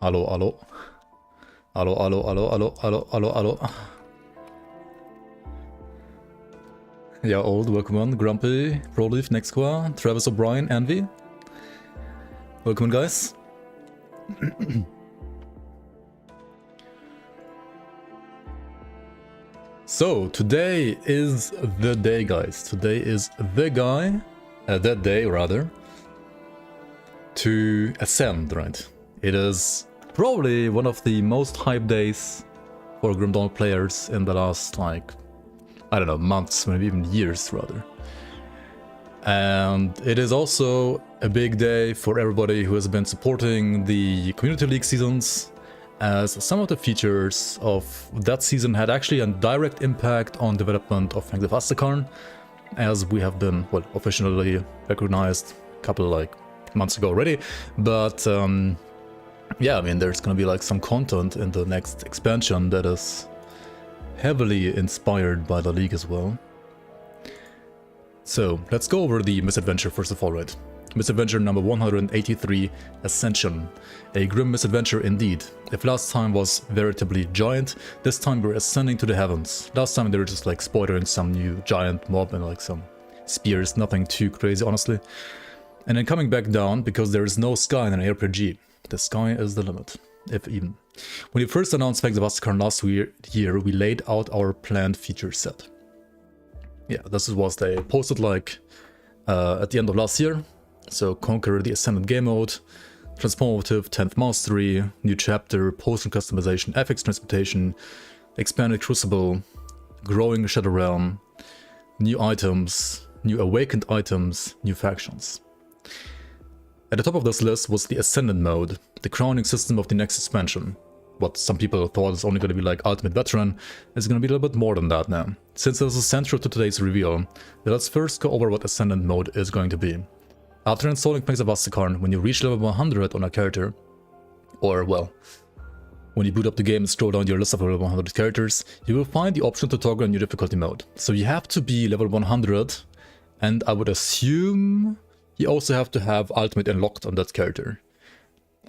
Hallo, hallo. Hallo, hallo, hallo, hallo, hallo, hallo, hallo. Yeah, Old, welcome on. Grumpy, Proleaf, Nexqua, Travis O'Brien, Envy. Welcome on, guys. So, today is the day, guys. Today is the guy, that day, rather, to ascend, right? It is probably one of the most hyped days for Grim Dawn players in the last, like, I don't know, months, maybe even years, rather. And it is also a big day for everybody who has been supporting the Community League seasons, as some of the features of that season had actually a direct impact on development of Fangs of Astakarn, as we have been, well, officially recognized a couple like months ago already. But yeah, I mean, there's gonna be like some content in the next expansion that is heavily inspired by the league as well. So let's go over the Misadventure first of all, right? Misadventure number 183, Ascension. A grim misadventure indeed. If last time was veritably giant, this time we're ascending to the heavens. Last time they were just like spoiling some new giant mob and like some spears, nothing too crazy honestly. And then coming back down, because there is no sky in an RPG. The sky is the limit, if even. When we first announced Fangs of Astakarn last year, we laid out our planned feature set. Yeah, this is what they posted like at the end of last year. So Conquer the Ascendant game mode, Transformative 10th Mastery, new chapter, potion customization, FX transportation, expanded Crucible, growing Shadow Realm, new items, new awakened items, new factions. At the top of this list was the Ascendant mode, the crowning system of the next expansion. What some people thought is only going to be like Ultimate Veteran is going to be a little bit more than that now. Since this is central to today's reveal, let's first go over what Ascendant mode is going to be. After installing Fangs of Astakarn, when you reach level 100 on a character, or well, when you boot up the game and scroll down your list of level 100 characters, you will find the option to toggle a new difficulty mode. So you have to be level 100, and I would assume you also have to have Ultimate unlocked on that character.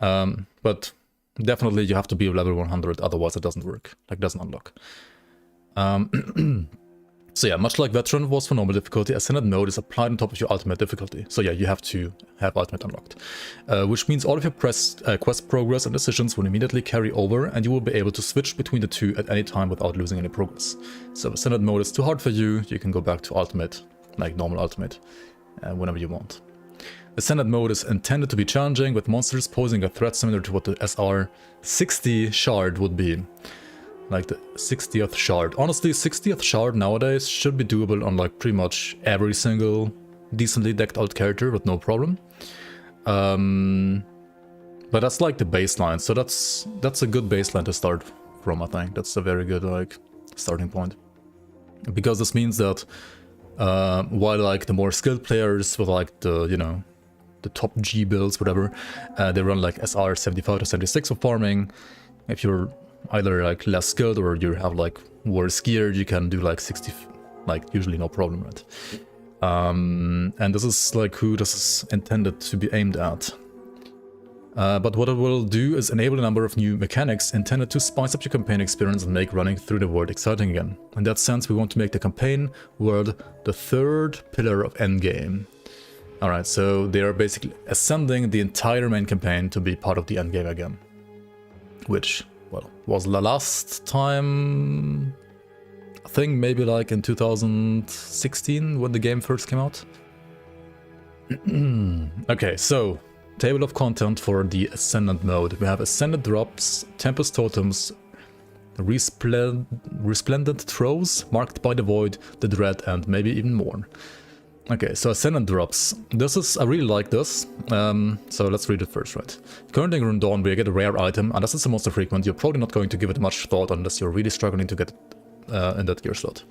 But definitely you have to be level 100, otherwise it doesn't work, like doesn't unlock. So yeah, much like Veteran was for normal difficulty, Ascendant mode is applied on top of your Ultimate difficulty. So yeah, you have to have Ultimate unlocked. Which means all of your quest progress and decisions will immediately carry over, and you will be able to switch between the two at any time without losing any progress. So if Ascendant mode is too hard for you, you can go back to Ultimate, like normal Ultimate, whenever you want. Ascendant mode is intended to be challenging, with monsters posing a threat similar to what the SR60 shard would be. Like the 60th shard. Honestly, 60th shard nowadays should be doable on like pretty much every single decently decked out character with no problem. But that's like the baseline, so that's a good baseline to start from, I think. That's a very good like starting point. Because this means that while like the more skilled players with like the, you know, the top G builds, whatever, they run like SR 75 to 76 for farming. If you're either like less skilled or you have like worse gear, you can do like 60, like usually no problem, right? And this is like who this is intended to be aimed at. But what it will do is enable a number of new mechanics intended to spice up your campaign experience and make running through the world exciting again. In that sense, we want to make the campaign world the third pillar of endgame. Alright, so they are basically ascending the entire main campaign to be part of the endgame again. Which, well, was the last time, I think maybe like in 2016 when the game first came out. Okay, so table of content for the Ascendant mode. We have Ascendant drops, Tempest totems, Resplendent throws, Marked by the Void, the Dread, and maybe even more. Okay, so Ascendant drops. This is, I really like this, so let's read it first, right? Currently in Grim Dawn, we get a rare item. Unless it's a monster frequent, you're probably not going to give it much thought unless you're really struggling to get it in that gear slot.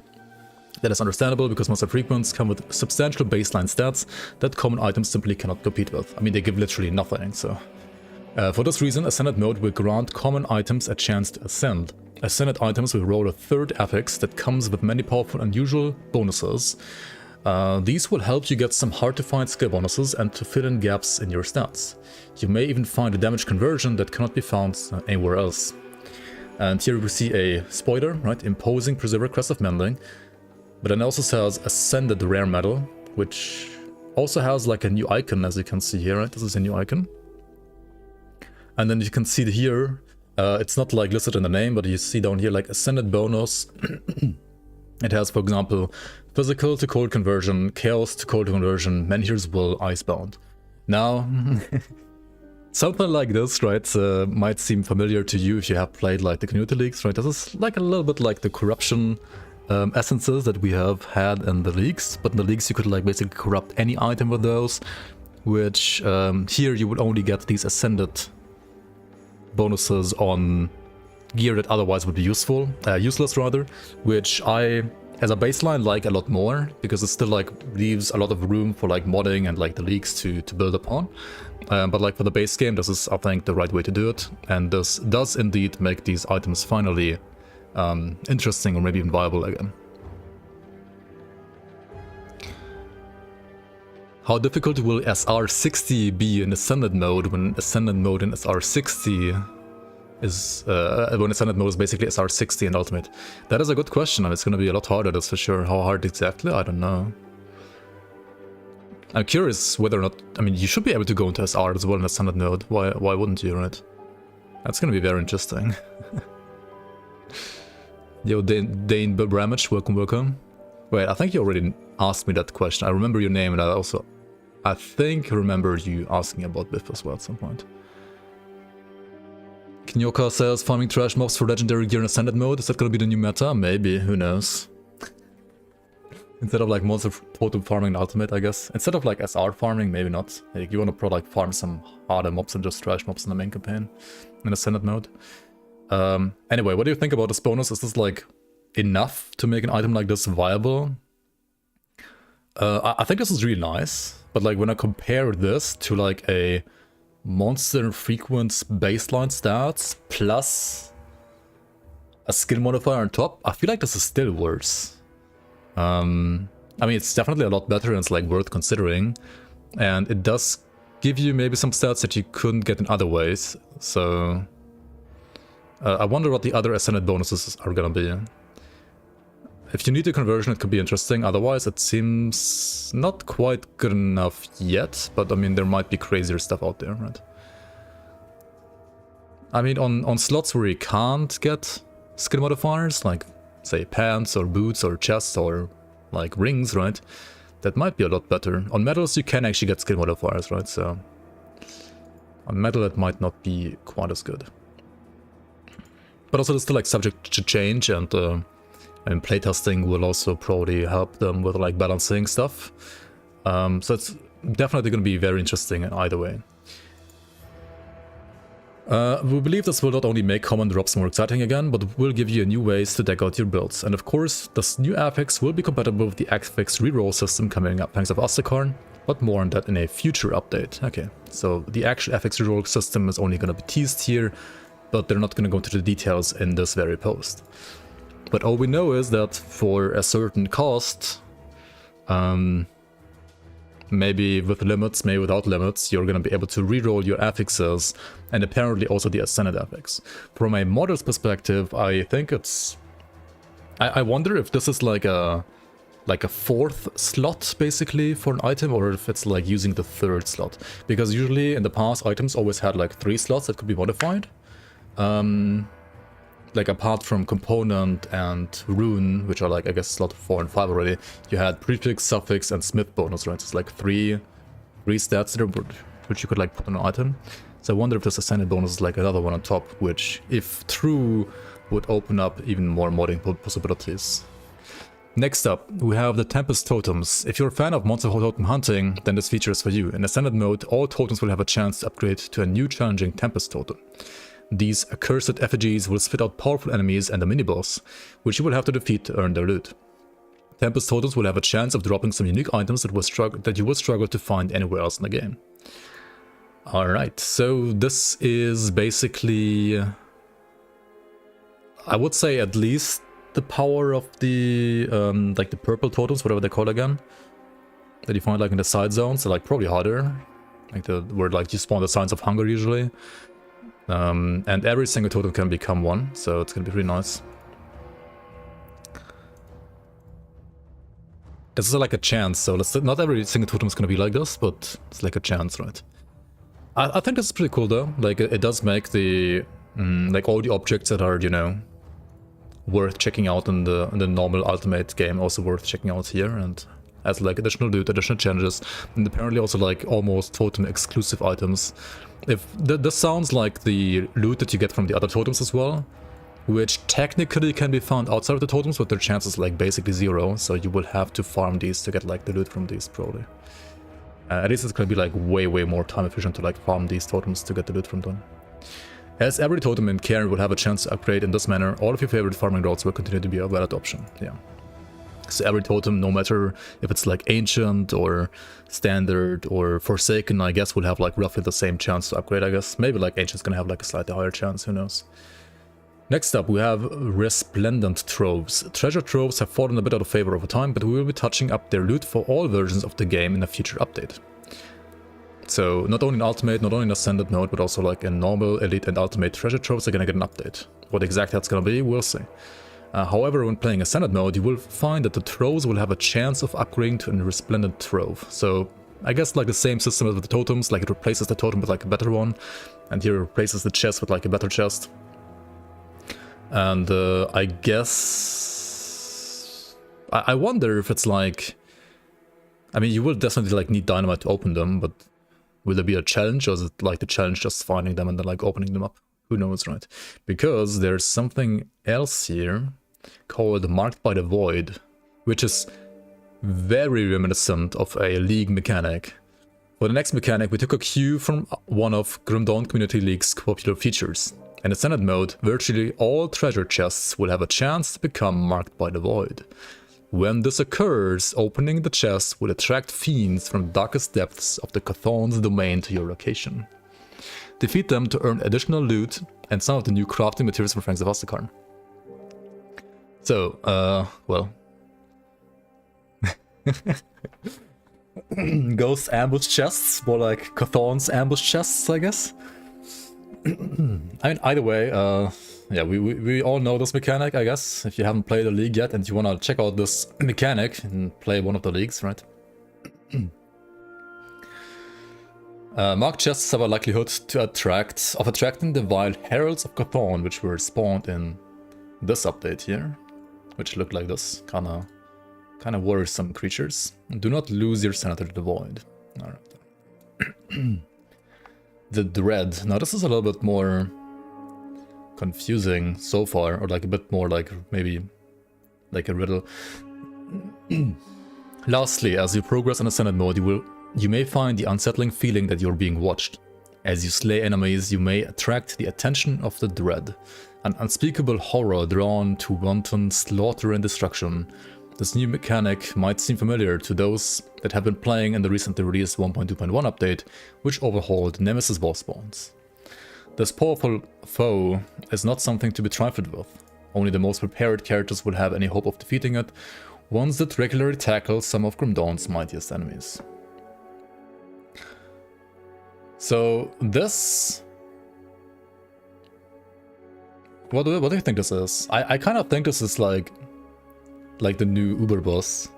That is understandable, because monster frequents come with substantial baseline stats that common items simply cannot compete with. I mean, they give literally nothing, so... for this reason, Ascendant mode will grant common items a chance to ascend. Ascendant items will roll a third affix that comes with many powerful unusual bonuses. These will help you get some hard to find skill bonuses and to fill in gaps in your stats. You may even find a damage conversion that cannot be found anywhere else. And here we see a spoiler, right? Imposing Preserver Crest of Mending. But then it also says Ascended Rare Metal, which also has like a new icon, as you can see here, right? This is a new icon. And then you can see here, it's not like listed in the name, but you see down here like Ascended bonus. It has, for example, Physical to Cold Conversion, Chaos to Cold Conversion, Menhir's Will, Icebound. Now, something like this, right, might seem familiar to you if you have played like the community leagues, right? This is like a little bit like the corruption essences that we have had in the leagues, but in the leagues you could like basically corrupt any item with those, which here you would only get these Ascended bonuses on gear that otherwise would be useless rather, which I, as a baseline, like a lot more, because it still like leaves a lot of room for like modding and like the leagues to build upon. But like for the base game, this is, I think, the right way to do it, and this does indeed make these items finally interesting or maybe even viable again. How difficult will SR60 be in Ascended mode when Ascended mode in SR60 is when Ascended mode is basically SR60 in Ultimate? That is a good question, and it's going to be a lot harder, that's for sure. How hard exactly? I don't know. I'm curious whether or not, I mean, you should be able to go into SR as well in Ascended mode. Why wouldn't you, right? That's going to be very interesting. Yo, Dane Bramage, welcome. Wait, I think you already asked me that question. I remember your name, and I think remember you asking about Biff as well at some point. Kinyoka says farming trash mobs for legendary gear in Ascended mode. Is that gonna be the new meta? Maybe, who knows. Instead of like monster totem farming in Ultimate, I guess. Instead of like SR farming, maybe not. Like you wanna like farm some harder mobs and just trash mobs in the main campaign in Ascended mode. Anyway, what do you think about this bonus? Is this like enough to make an item like this viable? I think this is really nice, but like when I compare this to like a monster frequency baseline stats plus a skill modifier on top, I feel like this is still worse. I mean, it's definitely a lot better and it's like worth considering, and it does give you maybe some stats that you couldn't get in other ways, so I wonder what the other Ascended bonuses are gonna be. If you need a conversion, it could be interesting. Otherwise, it seems not quite good enough yet. But I mean, there might be crazier stuff out there, right? I mean, on slots where you can't get skill modifiers, like say pants or boots or chests or like rings, right? That might be a lot better. On medals, you can actually get skill modifiers, right? So on metal, it might not be quite as good. But also, it's still like subject to change, and playtesting will also probably help them with like balancing stuff. So it's definitely going to be very interesting in either way. We believe this will not only make common drops more exciting again, but will give you new ways to deck out your builds. And of course, this new affix will be compatible with the affix reroll system coming up thanks to Ostakarn, but more on that in a future update. Okay, so the actual affix reroll system is only going to be teased here, but they're not going to go into the details in this very post. But all we know is that for a certain cost, maybe with limits, maybe without limits, you're going to be able to reroll your affixes, and apparently also the Ascended affix. From a modder's perspective, I think it's... I wonder if this is like a fourth slot, basically, for an item, or if it's like using the third slot. Because usually in the past, items always had like 3 slots that could be modified. Like apart from component and rune, which are like, I guess, slot 4 and 5 already, you had prefix, suffix, and smith bonus, right? So it's like three stats there, which you could like put on an item. So I wonder if this Ascended bonus is like another one on top, which, if true, would open up even more modding possibilities. Next up, we have the Tempest Totems. If you're a fan of monster totem hunting, then this feature is for you. In Ascended mode, all totems will have a chance to upgrade to a new challenging Tempest Totem. These accursed effigies will spit out powerful enemies and a mini-boss, which you will have to defeat to earn their loot. Tempest Totems will have a chance of dropping some unique items that you will struggle to find anywhere else in the game. Alright, so this is basically... I would say at least the power of the like the purple totems, whatever they call again. that you find like in the side zones are like probably harder. Like where like you spawn the signs of hunger usually. And every single totem can become one, so it's gonna be pretty nice. This is like a chance, so not every single totem is gonna be like this, but it's like a chance, right? I think this is pretty cool though. Like it does make the like all the objects that are, you know, worth checking out in the normal ultimate game also worth checking out here, and as like additional loot, additional challenges, and apparently also like almost totem exclusive items. If this sounds like the loot that you get from the other totems as well, which technically can be found outside of the totems, but their chance is like basically 0, so you will have to farm these to get like the loot from these probably. At least it's gonna be like way more time efficient to like farm these totems to get the loot from them. As every totem in Cairn will have a chance to upgrade in this manner, all of your favorite farming routes will continue to be a valid option. Yeah. So every totem, no matter if it's like ancient or standard or forsaken, I guess will have like roughly the same chance to upgrade, I guess. Maybe like ancient's gonna have like a slightly higher chance, who knows. Next up we have Resplendent Troves. Treasure troves have fallen a bit out of favor over time, but we will be touching up their loot for all versions of the game in a future update. So not only in Ultimate, not only in Ascended mode, but also like in normal, Elite and Ultimate treasure troves are gonna get an update. What exactly that's gonna be, we'll see. However, when playing Ascended mode, you will find that the troves will have a chance of upgrading to a Resplendent Trove. So I guess like the same system as with the totems, like it replaces the totem with like a better one, and here it replaces the chest with like a better chest. And I guess I wonder if it's like, I mean, you will definitely like need dynamite to open them, but will there be a challenge, or is it like the challenge just finding them and then like opening them up? Who knows, right? Because there's something else here called Marked by the Void, which is very reminiscent of a League mechanic. For the next mechanic, we took a cue from one of Grim Dawn Community League's popular features. In Ascended mode, virtually all treasure chests will have a chance to become Marked by the Void. When this occurs, opening the chest will attract fiends from the darkest depths of the Chthon's domain to your location. Defeat them to earn additional loot and some of the new crafting materials from Franks of Astakarn. So, well... Ghost ambush chests, more like Chthon's ambush chests, I guess. I mean, either way, yeah, we all know this mechanic, I guess. If you haven't played a league yet and you want to check out this mechanic and play one of the leagues, right? Marked chests have a likelihood of attracting the wild heralds of Chthon, which were spawned in this update here, which look like this, kind of worrisome creatures. Do not lose your sanity to the void. All right. The Dread. Now this is a little bit more confusing so far, or like a bit more like maybe like a riddle. Lastly, as you progress in Ascended mode, you may find the unsettling feeling that you're being watched. As you slay enemies, you may attract the attention of the Dread, an unspeakable horror drawn to wanton slaughter and destruction. This new mechanic might seem familiar to those that have been playing in the recently released 1.2.1 update, which overhauled Nemesis boss spawns. This powerful foe is not something to be trifled with. Only the most prepared characters will have any hope of defeating it, ones that regularly tackle some of Grim Dawn's mightiest enemies. So this... What do you think this is? I kind of think this is like the new Uber boss.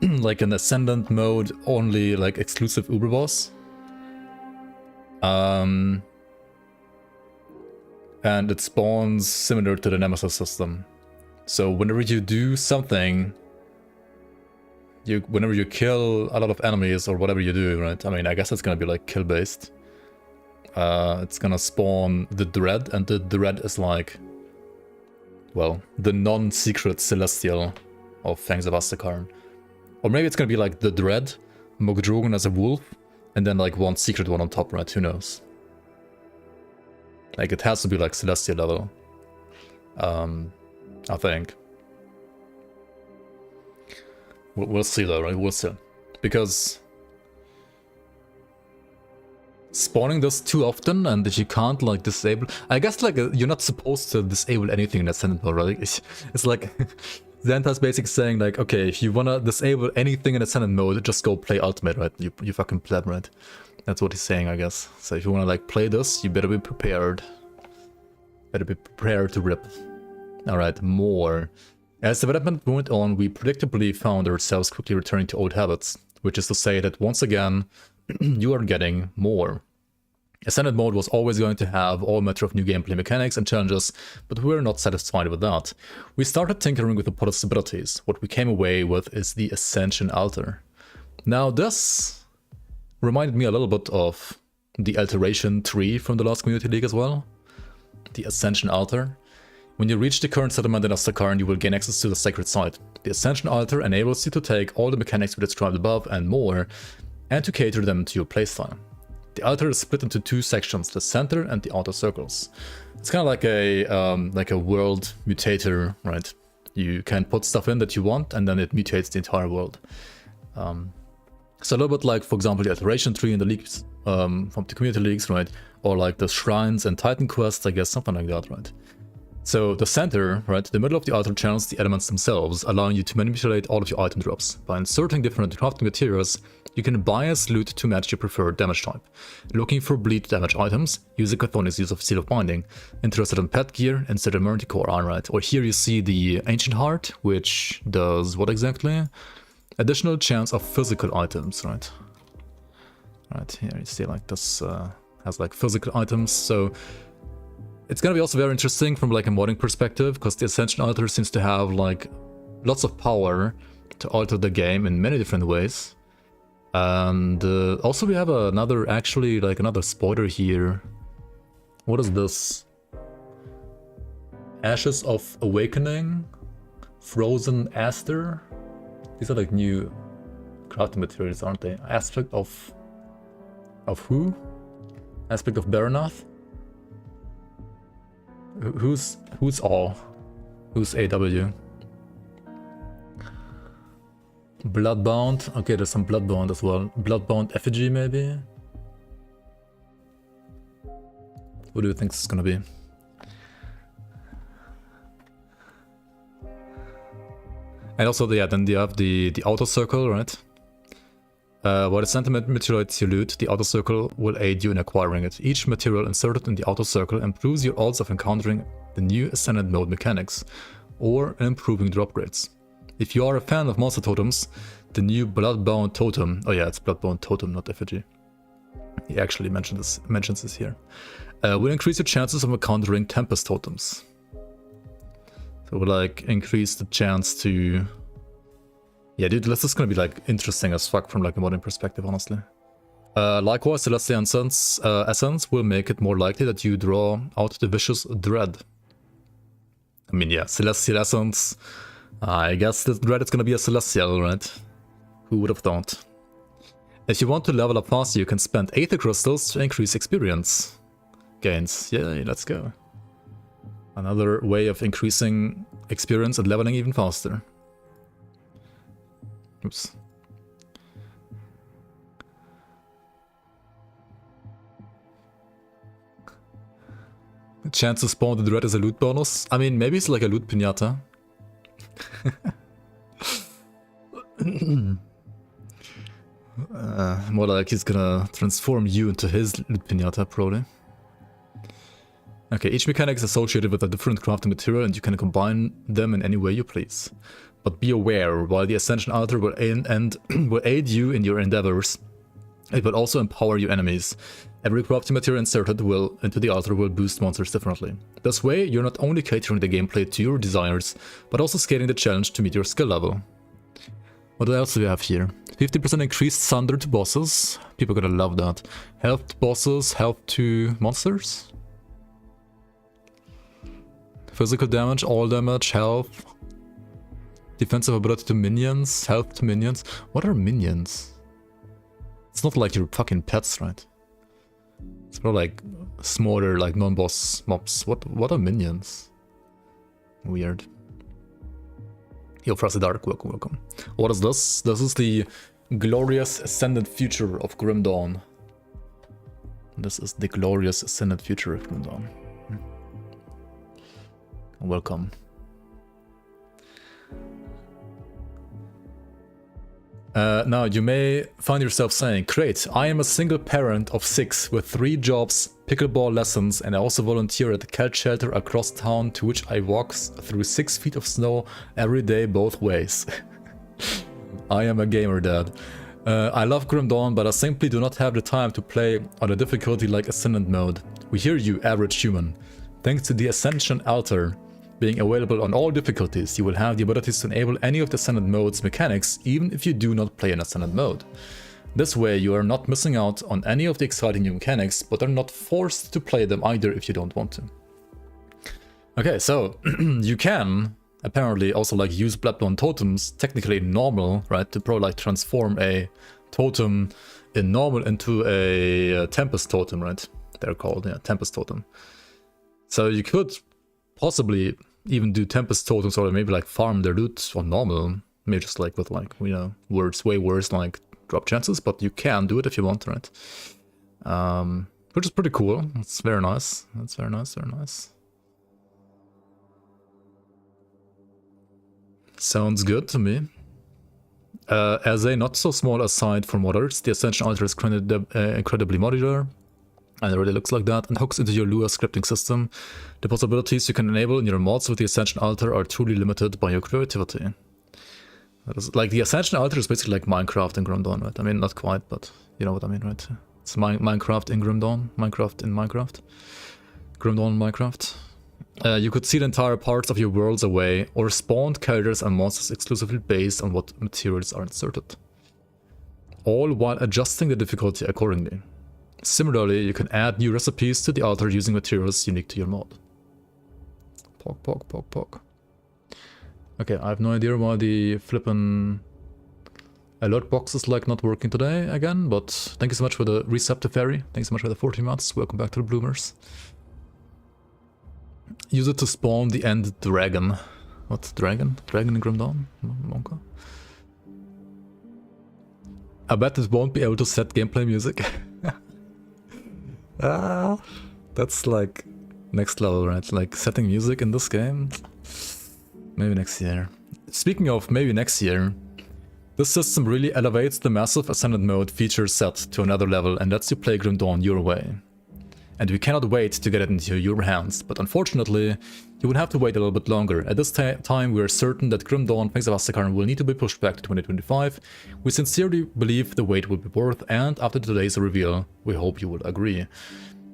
Like an Ascendant mode only, like exclusive Uber boss. And it spawns similar to the Nemesis system. So whenever you do something, whenever you kill a lot of enemies or whatever you do, right? I mean, I guess it's gonna be like kill based. It's gonna spawn the Dread, and the Dread is like, well, the non-secret Celestial of Fangs of Astakarn. Or maybe it's gonna be like the Dread, Mogdrogon as a wolf, and then like one secret one on top, right? Who knows? Like it has to be like Celestial level. I think. We'll see though, right? We'll see. Because spawning this too often, and if you can't like disable, I guess like you're not supposed to disable anything in Ascendant mode, right? It's like Xanta's basically saying like, okay, if you wanna disable anything in Ascendant mode, just go play Ultimate, right? You fucking pleb, right? That's what he's saying, I guess. So if you wanna like play this, you better be prepared. Better be prepared to rip. Alright, more. As development went on, we predictably found ourselves quickly returning to old habits, which is to say that once again, you are getting more. Ascendant mode was always going to have all matter of new gameplay mechanics and challenges, but we were not satisfied with that. We started tinkering with the possibilities. What we came away with is the Ascension altar. Now this reminded me a little bit of the alteration tree from the last Community League as well. The Ascension altar. When you reach the current settlement in Astakarn, you will gain access to the sacred site. The Ascension altar enables you to take all the mechanics we described above and more, and to cater them to your playstyle. The altar is split into two sections, the center and the outer circles. It's kind of like a world mutator, right? You can put stuff in that you want, and then it mutates the entire world. So a little bit like, for example, the alteration tree in the leagues, from the community leagues, right? Or like the shrines and Titan quests, I guess, something like that, right? So the center, right, the middle of the altar channels the elements themselves, allowing you to manipulate all of your item drops. By inserting different crafting materials, you can bias loot to match your preferred damage type. Looking for bleed damage items, use a Chthoni's use of Seal of Binding. Interested in pet gear, insert a Manticore on, right? Or here you see the Ancient Heart, which does what exactly? Additional chance of physical items, right? Right, here you see like this has like physical items, so it's gonna be also very interesting from like a modding perspective, because the Ascension altar seems to have like lots of power to alter the game in many different ways. And also we have another spoiler here. What is this? Ashes of Awakening? Frozen Aster? These are like new crafting materials, aren't they? Aspect of who? Aspect of Baranath? Who's all? Who's AW? Bloodbound. Okay, there's some Bloodbound as well. Bloodbound effigy, maybe? What do you think this is gonna be? And also, yeah, then you have the outer circle, right? While the sentiment materializes your loot, the outer circle will aid you in acquiring it. Each material inserted in the outer circle improves your odds of encountering the new Ascendant mode mechanics, or improving drop grades. If you are a fan of monster totems, the new Bloodbound totem, oh yeah, it's Bloodbound totem, not effigy. He actually mentions this here. Will increase your chances of encountering Tempest totems. So we'll like increase the chance to... Yeah, dude, this is gonna be like interesting as fuck from like a modding perspective, honestly. Likewise, Celestial Essence will make it more likely that you draw out the Vicious Dread. I mean, yeah, Celestial Essence. I guess this Dread is gonna be a Celestial, right? Who would have thought? If you want to level up faster, you can spend Aether Crystals to increase experience gains. Yeah, let's go. Another way of increasing experience and leveling even faster. Oops. The chance to spawn the Dread as a loot bonus? I mean, maybe it's like a loot pinata. More like he's gonna transform you into his loot pinata, probably. Okay, each mechanic is associated with a different crafting material and you can combine them in any way you please. But be aware, while the Ascension altar will aid you in your endeavors, it will also empower your enemies. Every crafting material inserted into the altar will boost monsters differently. This way, you're not only catering the gameplay to your desires, but also scaling the challenge to meet your skill level. What else do we have here? 50% increased thunder to bosses. People are gonna love that. Health to bosses, health to monsters. Physical damage, all damage, health. Defensive ability to minions, health to minions. What are minions? It's not like your fucking pets, right? It's more like smaller, like non-boss mobs. What are minions? Weird. Yo, Frosty Dark, welcome. What is this? This is the glorious ascendant future of Grim Dawn. This is the glorious ascendant future of Grim Dawn. Welcome. Now, you may find yourself saying, great, I am a single parent of 6 with 3 jobs, pickleball lessons, and I also volunteer at the cat shelter across town to which I walk through 6 feet of snow every day both ways. I am a gamer, dad. I love Grim Dawn, but I simply do not have the time to play on a difficulty like Ascendant mode. We hear you, average human. Thanks to the Ascension altar being available on all difficulties, you will have the ability to enable any of the Ascendant mode's mechanics, even if you do not play in Ascendant mode. This way, you are not missing out on any of the exciting new mechanics, but are not forced to play them either if you don't want to. Okay, so you can apparently also like use Bloodborne totems, technically in normal, right? To probably like transform a totem in normal into a Tempest totem, right? They're called, yeah, Tempest totem. So you could possibly even do Tempest totems or maybe like farm their loot on normal, maybe just like with like, you know, way worse like drop chances, but you can do it if you want, right? Which is pretty cool. It's very nice. That's very nice, very nice. Sounds good to me. As a not so small aside from others, the Ascension altar is incredibly modular. And it really looks like that, and hooks into your Lua scripting system. The possibilities you can enable in your mods with the Ascension altar are truly limited by your creativity. That is, like, the Ascension altar is basically like Minecraft in Grim Dawn, right? I mean, not quite, but you know what I mean, right? It's Minecraft in Grim Dawn, Minecraft in Minecraft. Grim Dawn Minecraft. You could see the entire parts of your worlds away, or spawn characters and monsters exclusively based on what materials are inserted. All while adjusting the difficulty accordingly. Similarly, you can add new recipes to the altar using materials unique to your mod. Pog. Okay, I have no idea why the flippin' alert box is like not working today again, but thank you so much for the Receptive Fairy. Thanks so much for the 14 months. Welcome back to the Bloomers. Use it to spawn the end dragon. What dragon? Dragon in Grim Dawn? Monka? I bet it won't be able to set gameplay music. That's like next level, right? Like setting music in this game. Maybe next year. Speaking of maybe next year, this system really elevates the massive Ascendant mode feature set to another level and lets you play Grim Dawn your way. And we cannot wait to get it into your hands, but unfortunately, you will have to wait a little bit longer. At this time, we are certain that Grim Dawn Fangs of Asakarn will need to be pushed back to 2025. We sincerely believe the wait will be worth, and after today's reveal, we hope you will agree.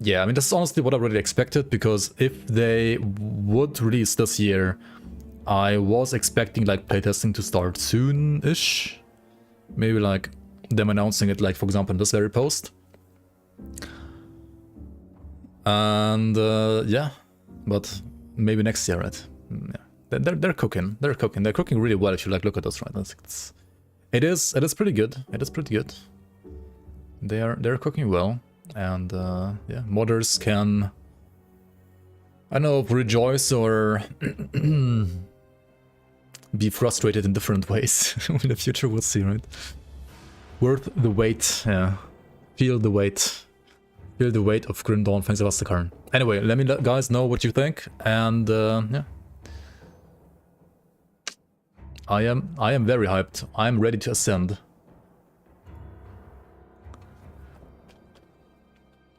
Yeah, I mean, that's honestly what I really expected, because if they would release this year, I was expecting like playtesting to start soon-ish. Maybe like them announcing it, like for example in this very post. And yeah, but maybe next year, right? Yeah, they're cooking. They're cooking really well. If you like look at this, right? It is pretty good. It is pretty good. They're cooking well, and yeah, modders can, I don't know, rejoice or be frustrated in different ways. In the future, we'll see, right? Worth the wait. Yeah, feel the weight. Feel the weight of Grim Dawn Fangs of Asakarn. Anyway, let me guys know what you think, and yeah. I am very hyped. I am ready to ascend.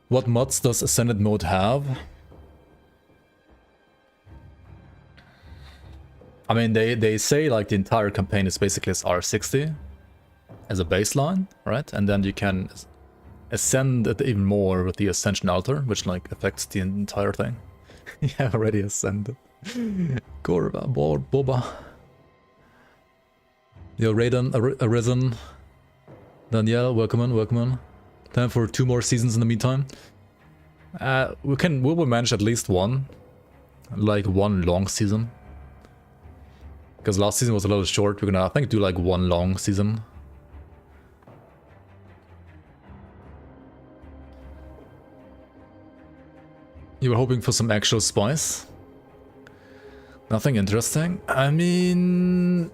What mods does Ascended mode have? I mean, they say like the entire campaign is basically R60 as a baseline, right? And then you can ascend it even more with the Ascension altar, which like affects the entire thing. Yeah, already ascended. Gorba, Boba. Yo, Raiden, Arisen. Danielle, welcome in. Time for 2 more seasons in the meantime. We will manage at least one. Like one long season. Because last season was a little short, we're gonna, I think, do like one long season. You were hoping for some actual spice? Nothing interesting? I mean...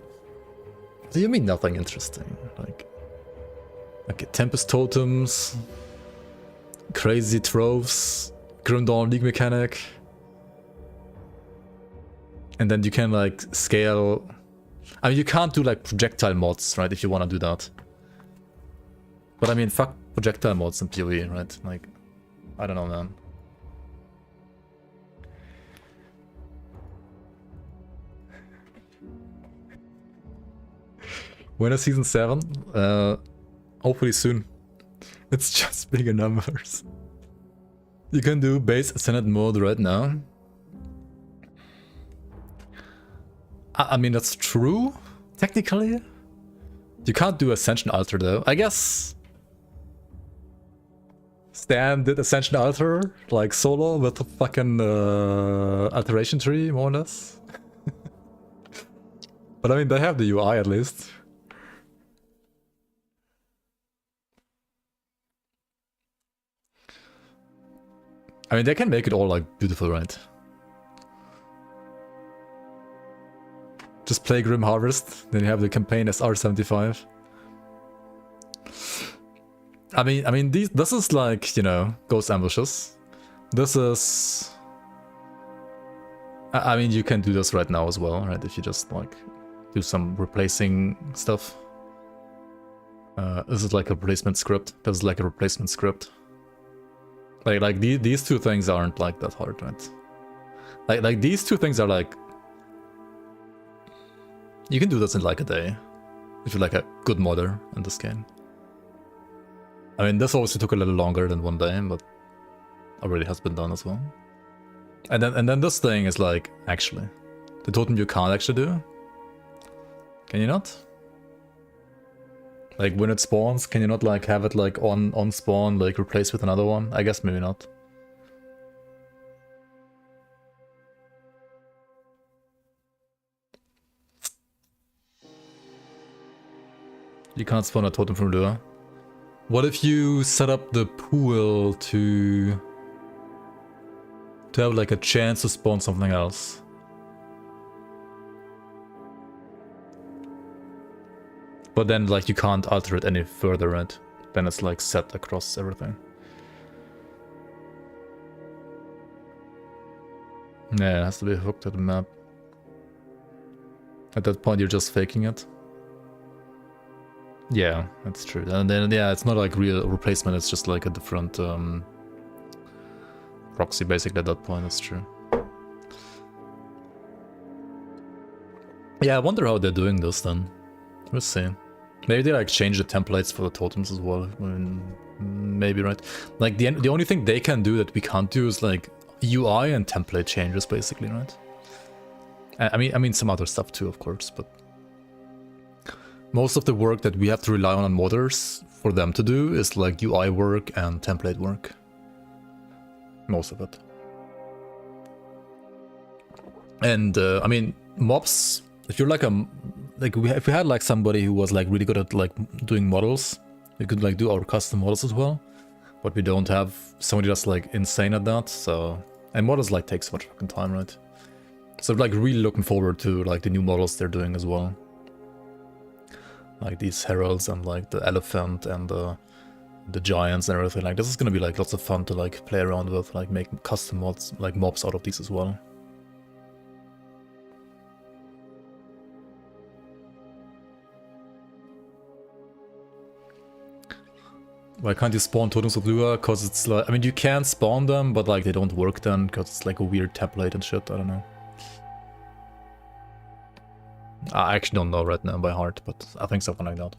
What do you mean nothing interesting? Like Tempest Totems, crazy troves, Grim Dawn League mechanic. And then you can like scale I mean, you can't do like projectile mods, right, if you want to do that. But I mean, fuck projectile mods in PoE, right? Like, I don't know, man. When is season 7? Hopefully soon. It's just bigger numbers. You can do base Ascended mode right now. I mean, that's true, technically. You can't do Ascension Altar though. I guess Stan did Ascension Altar, like solo with the fucking alteration tree, more or less. But I mean, they have the UI at least. I mean, they can make it all like beautiful, right? Just play Grim Harvest, then you have the campaign as R75. I mean, this is like, you know, Ghost Ambushes. This is... I mean, you can do this right now as well, right? If you just like do some replacing stuff. This is like a replacement script. This is like a replacement script. Like these two things aren't like that hard, right? Like these two things are like... You can do this in like a day, if you're like a good modder in this game. I mean, this obviously took a little longer than one day, but already has been done as well. And then this thing is like, actually, the totem you can't actually do. Can you not? Like when it spawns, can you not like have it like on spawn, like replaced with another one? I guess maybe not. You can't spawn a totem from lure. What if you set up the pool to have like a chance to spawn something else? But then like you can't alter it any further, right? Then it's like set across everything. Yeah, it has to be hooked to the map. At that point you're just faking it. Yeah, that's true. And then, yeah, it's not like real replacement, it's just like a different proxy basically at that point, that's true. Yeah, I wonder how they're doing this then. We'll see. Maybe they like change the templates for the totems as well. I mean, maybe, right? Like the only thing they can do that we can't do is like UI and template changes basically, right? I mean some other stuff too, of course, but most of the work that we have to rely on modders for them to do is like UI work and template work. Most of it. And I mean, mobs, if you're like if we had like somebody who was like really good at like doing models, we could like do our custom models as well. But we don't have somebody that's like insane at that, so... And models like take so much fucking time, right? So like really looking forward to like the new models they're doing as well. Like these heralds and like the elephant and the giants and everything. Like this is gonna be like lots of fun to like play around with, like make custom mods, like mobs out of these as well. Why can't you spawn totems of Lua? Cause it's like, I mean, you can spawn them, but like they don't work then, cause it's like a weird template and shit. I don't know. I actually don't know right now by heart, but I think something like that.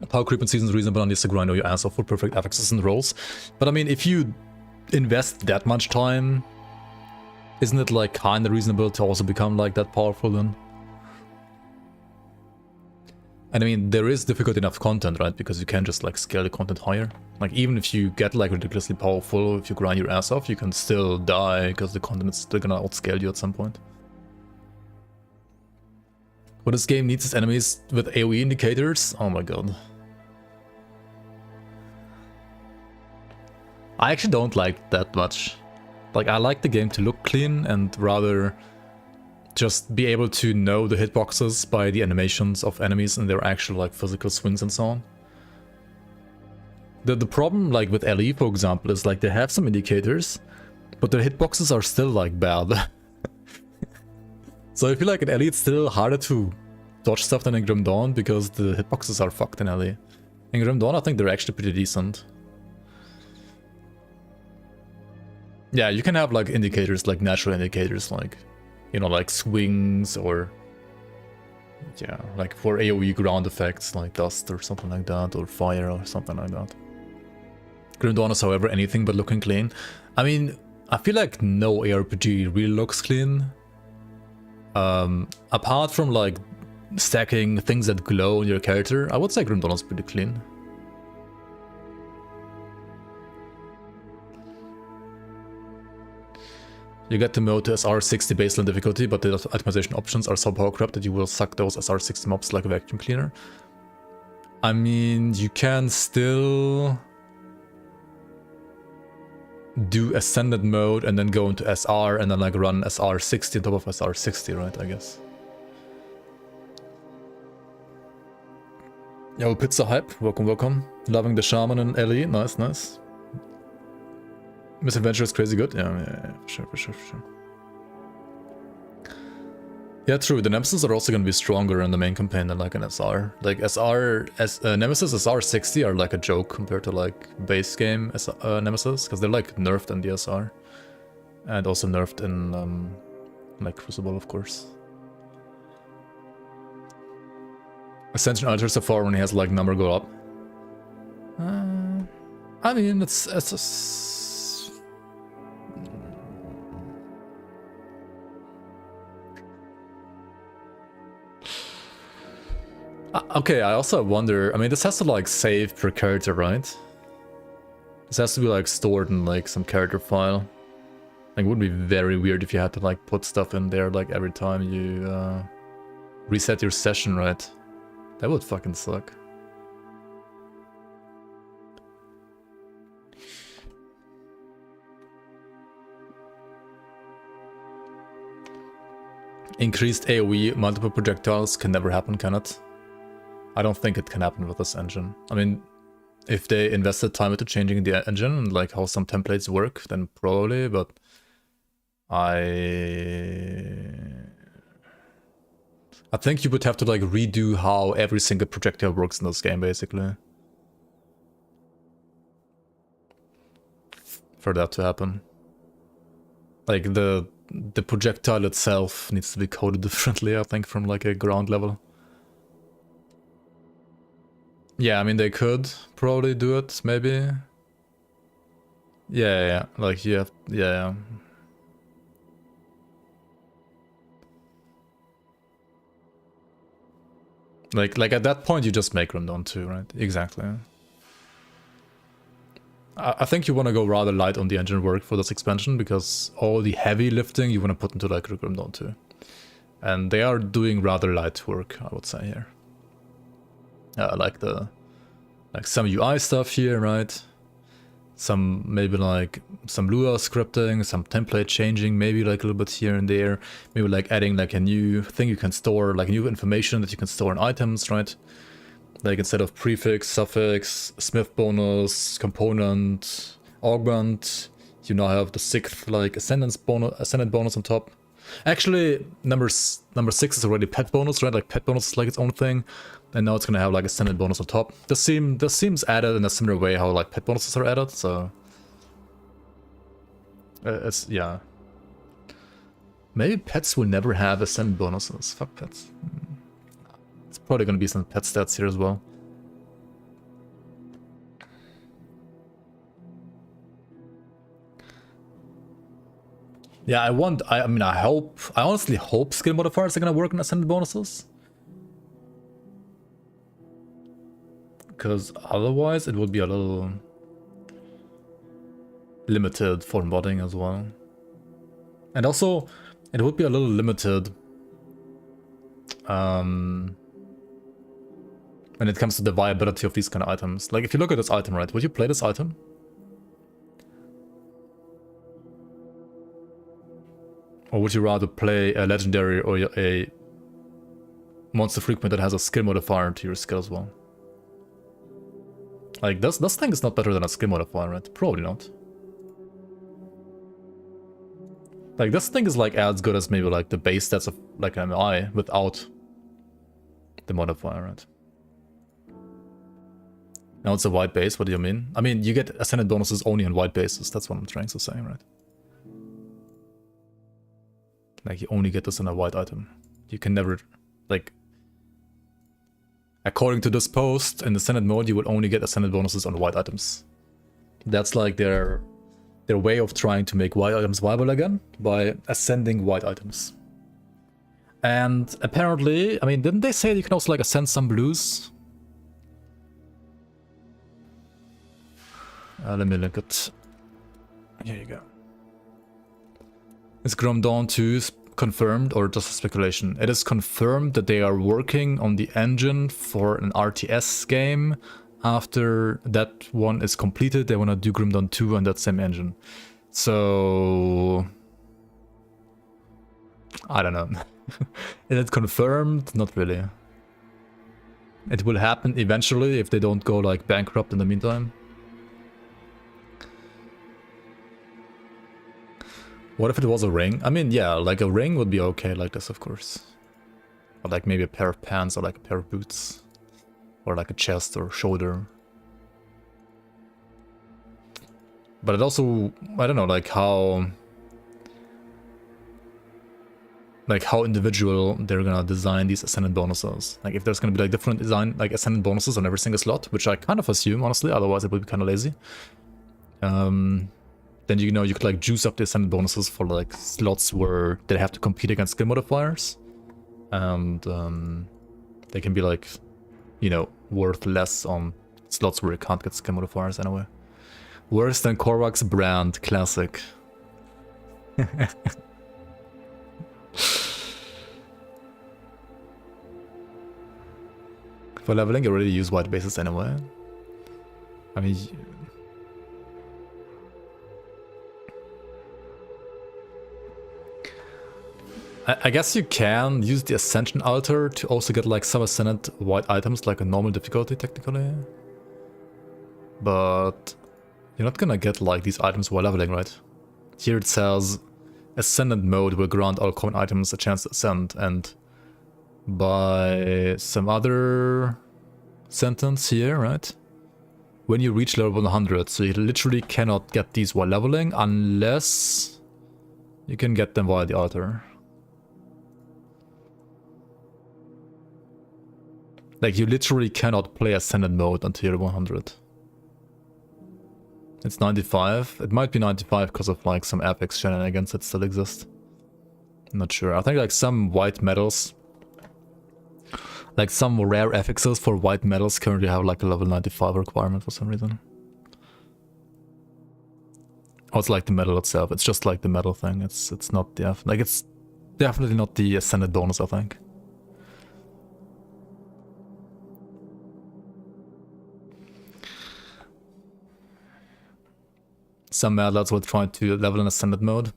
Power creep in seasons reasonable unless to grind all your ass off for perfect affixes and rolls. But I mean, if you invest that much time, isn't it like kinda reasonable to also become like that powerful then? And I mean, there is difficult enough content, right? Because you can just like scale the content higher. Like even if you get like ridiculously powerful, if you grind your ass off, you can still die because the content is still gonna outscale you at some point. What this game needs is enemies with AoE indicators. Oh my god. I actually don't like that much. Like I like the game to look clean and rather just be able to know the hitboxes by the animations of enemies and their actual like physical swings and so on. The problem like with LE for example is like they have some indicators, but their hitboxes are still like bad. So I feel like in Ellie it's still harder to dodge stuff than in Grim Dawn because the hitboxes are fucked in Ellie. In Grim Dawn I think they're actually pretty decent. Yeah, you can have like indicators, like natural indicators, like, you know, like swings or, yeah, like for AoE ground effects, like dust or something like that, or fire or something like that. Grim Dawn is, however, anything but looking clean. I mean, I feel like no ARPG really looks clean. Apart from like stacking things that glow on your character, I would say Grim Dawn is pretty clean. You get to mode to SR60 baseline difficulty, but the optimization options are so power corrupt that you will suck those SR60 mobs like a vacuum cleaner. I mean, you can still do ascended mode and then go into SR and then like run SR60 on top of SR60, right, I guess. Yo, Pizza Hype, welcome, welcome. Loving the Shaman and Ellie, nice, nice. Misadventure is crazy good, yeah, for sure, for sure, for sure. Yeah, true, the Nemesis are also gonna be stronger in the main campaign than like an SR. Like Nemesis SR60 are like a joke compared to like base game Nemesis, because they're like nerfed in the SR. And also nerfed in like Crucible, of course. Ascension alters so far when he has like number go up. I mean, it's okay, I also wonder, I mean, this has to like save per character, right? This has to be like stored in like some character file. Like, it would be very weird if you had to like put stuff in there like every time you reset your session, right? That would fucking suck. Increased AoE, multiple projectiles can never happen, can it? I don't think it can happen with this engine. I mean, if they invested time into changing the engine and like how some templates work, then probably, but I think you would have to like redo how every single projectile works in this game, basically, for that to happen. Like the projectile itself needs to be coded differently, I think, from like a ground level. Yeah, I mean, they could probably do it, maybe. Yeah, like you have, yeah. Like at that point, you just make Grim Dawn 2, right? Exactly. I think you want to go rather light on the engine work for this expansion, because all the heavy lifting you want to put into like Grim Dawn 2. And they are doing rather light work, I would say, here. Like some UI stuff here, right? Some maybe like some Lua scripting, some template changing, maybe like a little bit here and there. Maybe like adding like a new thing you can store, like new information that you can store in items, right? Like instead of prefix, suffix, smith bonus, component, augment, you now have the 6th like ascendant bonus on top. Actually, number 6 is already pet bonus, right? Like pet bonus is like its own thing, and now it's gonna have like ascendant bonus on top. This seems added in a similar way how like pet bonuses are added, so it's, yeah. Maybe pets will never have ascendant bonuses. Fuck pets. It's probably gonna be some pet stats here as well. Yeah, I honestly hope skill modifiers are gonna work on ascendant bonuses. Because otherwise it would be a little limited for modding as well. And also, it would be a little limited when it comes to the viability of these kind of items. Like, if you look at this item, right, would you play this item? Or would you rather play a legendary or a monster frequent that has a skill modifier to your skill as well? Like, this thing is not better than a skill modifier, right? Probably not. Like, this thing is like as good as maybe like the base stats of like an MI without the modifier, right? Now it's a white base, what do you mean? I mean, you get ascendant bonuses only on white bases, that's what I'm trying to say, right? Like, you only get this in a white item. You can never, like... According to this post, in the Ascendant mode, you will only get Ascendant bonuses on white items. That's like their way of trying to make white items viable again, by ascending white items. And apparently, I mean, didn't they say you can also like ascend some blues? Let me look at... Here you go. Is Grom Dawn 2 confirmed or just a speculation? It is confirmed that they are working on the engine for an RTS game. After that one is completed, they want to do Grim Dawn 2 on that same engine. So... I don't know. Is it confirmed? Not really. It will happen eventually if they don't go like bankrupt in the meantime. What if it was a ring? I mean, yeah, like a ring would be okay like this, of course. Or like maybe a pair of pants or like a pair of boots. Or like a chest or shoulder. But it also, I don't know, like how individual they're gonna design these ascendant bonuses. Like if there's gonna be like different design, like ascendant bonuses on every single slot, which I kind of assume, honestly, otherwise it would be kind of lazy. Then you know you could like juice up the ascendant bonuses for like slots where they have to compete against skill modifiers. And they can be like, you know, worth less on slots where you can't get skill modifiers anyway. Worse than Korvak's brand, classic. For leveling, you already use white bases anyway. I mean... I guess you can use the Ascension altar to also get like some Ascendant white items, like a normal difficulty technically. But you're not gonna get like these items while leveling, right? Here it says Ascendant mode will grant all common items a chance to ascend, and by some other sentence here, right? When you reach level 100, so you literally cannot get these while leveling unless you can get them via the altar. Like, you literally cannot play Ascendant mode until you're 100. It's 95. It might be 95 because of like some epic shenanigans that still exist. I'm not sure. I think like some white medals, like some rare affixes for white medals currently have like a level 95 requirement for some reason. Oh, it's like the medal itself. It's just like the medal thing. It's not the like it's definitely not the Ascendant bonus, I think. Some mad lads will try to level in Ascendant mode.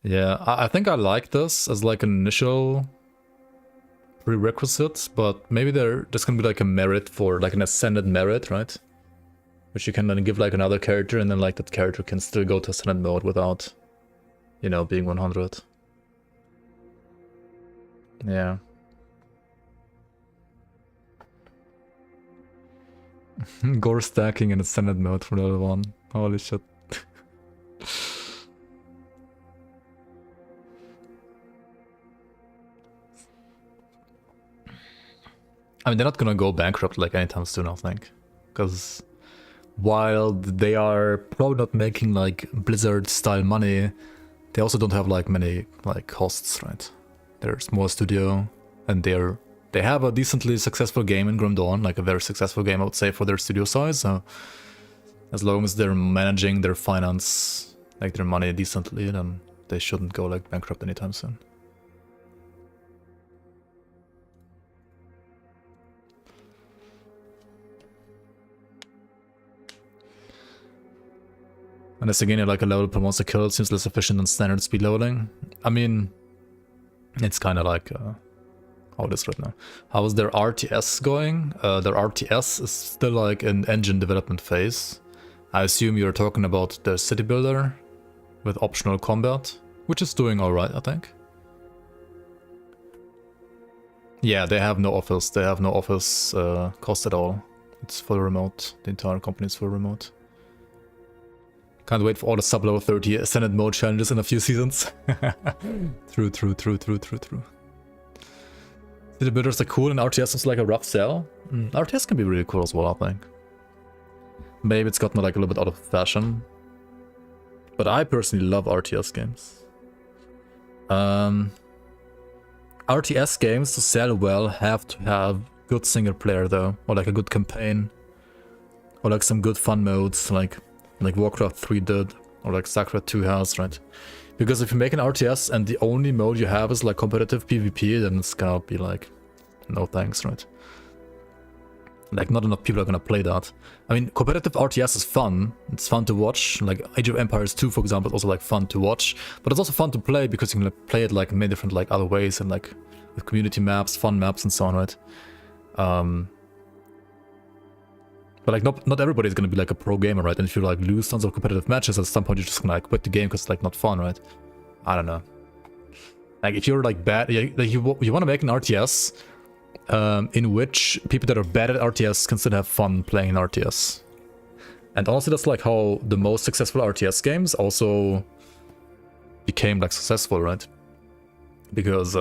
Yeah, I think I like this as like an initial prerequisite, but maybe there's gonna be like a merit for like an Ascendant merit, right? Which you can then give like another character, and then like that character can still go to Ascendant mode without, you know, being 100. Yeah. Gore stacking in Ascendant mode for level 1. Holy shit. I mean, they're not gonna go bankrupt like anytime soon, I think. Because while they are probably not making like Blizzard style money, they also don't have like many like costs, right? They're a small studio, and they have a decently successful game in Grim Dawn, like a very successful game, I would say, for their studio size. So as long as they're managing their finance, like their money decently, then they shouldn't go like bankrupt anytime soon. Unless again, like a level per monster kill seems less efficient than standard speed leveling. I mean, it's kind of like how it is right now. How is their RTS going? Their RTS is still like in engine development phase. I assume you're talking about the city builder with optional combat, which is doing alright, I think. Yeah, they have no office. They have no office cost at all. It's full remote. The entire company is full remote. Can't wait for all the sub-level 30 Ascended mode challenges in a few seasons. True. The builders are cool and RTS is like a rough sell. RTS can be really cool as well, I think. Maybe it's gotten like a little bit out of fashion. But I personally love RTS games. RTS games to sell well have to have good single player though, or like a good campaign, or like some good fun modes like Warcraft 3 did, or like StarCraft 2 has, right? Because if you make an RTS and the only mode you have is like competitive PvP, then it's gonna be like, no thanks, right? Like not enough people are gonna play that. I mean, competitive RTS is fun. It's fun to watch. Like Age of Empires 2, for example, is also like fun to watch. But it's also fun to play because you can like, play it like in many different like other ways and like with community maps, fun maps, and so on, right? But like not everybody's gonna be like a pro gamer, right? And if you like lose tons of competitive matches, at some point you're just gonna like quit the game because it's like not fun, right? I don't know. Like if you're like bad, like you want to make an RTS. In which people that are bad at RTS can still have fun playing in RTS. And honestly, that's like how the most successful RTS games also became like successful, right? Because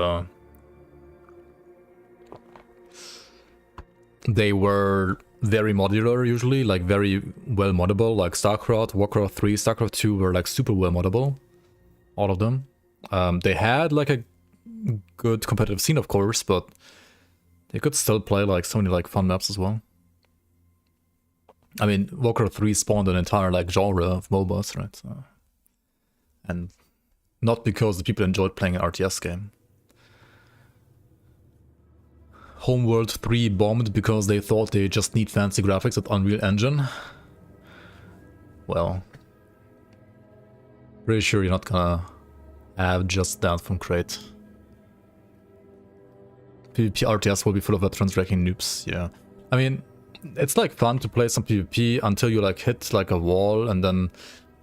they were very modular usually, like very well moddable, like StarCraft, Warcraft 3, StarCraft 2 were like super well moddable, all of them. They had like a good competitive scene, of course, but they could still play like so many like fun maps as well. I mean, Warcraft 3 spawned an entire like genre of MOBAs, right? So, and not because the people enjoyed playing an RTS game. Homeworld 3 bombed because they thought they just need fancy graphics with Unreal Engine. Well, pretty sure you're not gonna have just that from Crate. PvP RTS will be full of veterans wrecking noobs, yeah. I mean, it's like fun to play some PvP until you like hit like a wall, and then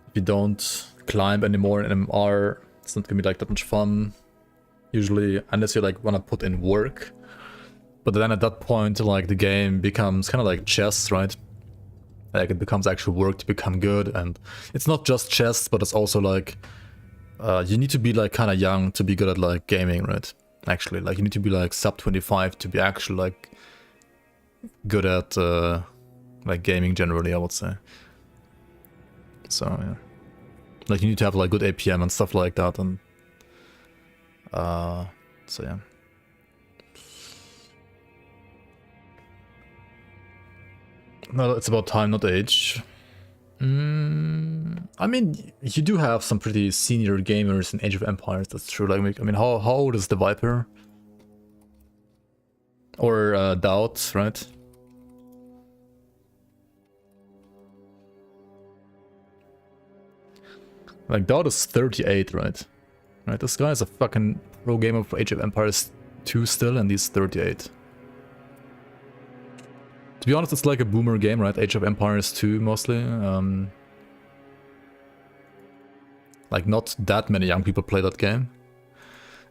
if you don't climb anymore in MMR, it's not gonna be like that much fun, usually, unless you like wanna put in work. But then at that point, like the game becomes kind of like chess, right? Like it becomes actual work to become good, and it's not just chess, but it's also like you need to be like kind of young to be good at like gaming, right? Actually, like you need to be like sub 25 to be actually like good at like gaming generally, I would say. So yeah, like you need to have like good APM and stuff like that, and so yeah. No, it's about time, not age. I mean, you do have some pretty senior gamers in Age of Empires, that's true. Like, I mean, how old is the Viper? Or Doubt, right? Like, Doubt is 38, right? Right, this guy is a fucking pro gamer for Age of Empires 2 still, and he's 38. To be honest, it's like a boomer game, right? Age of Empires 2 mostly. Like not that many young people play that game.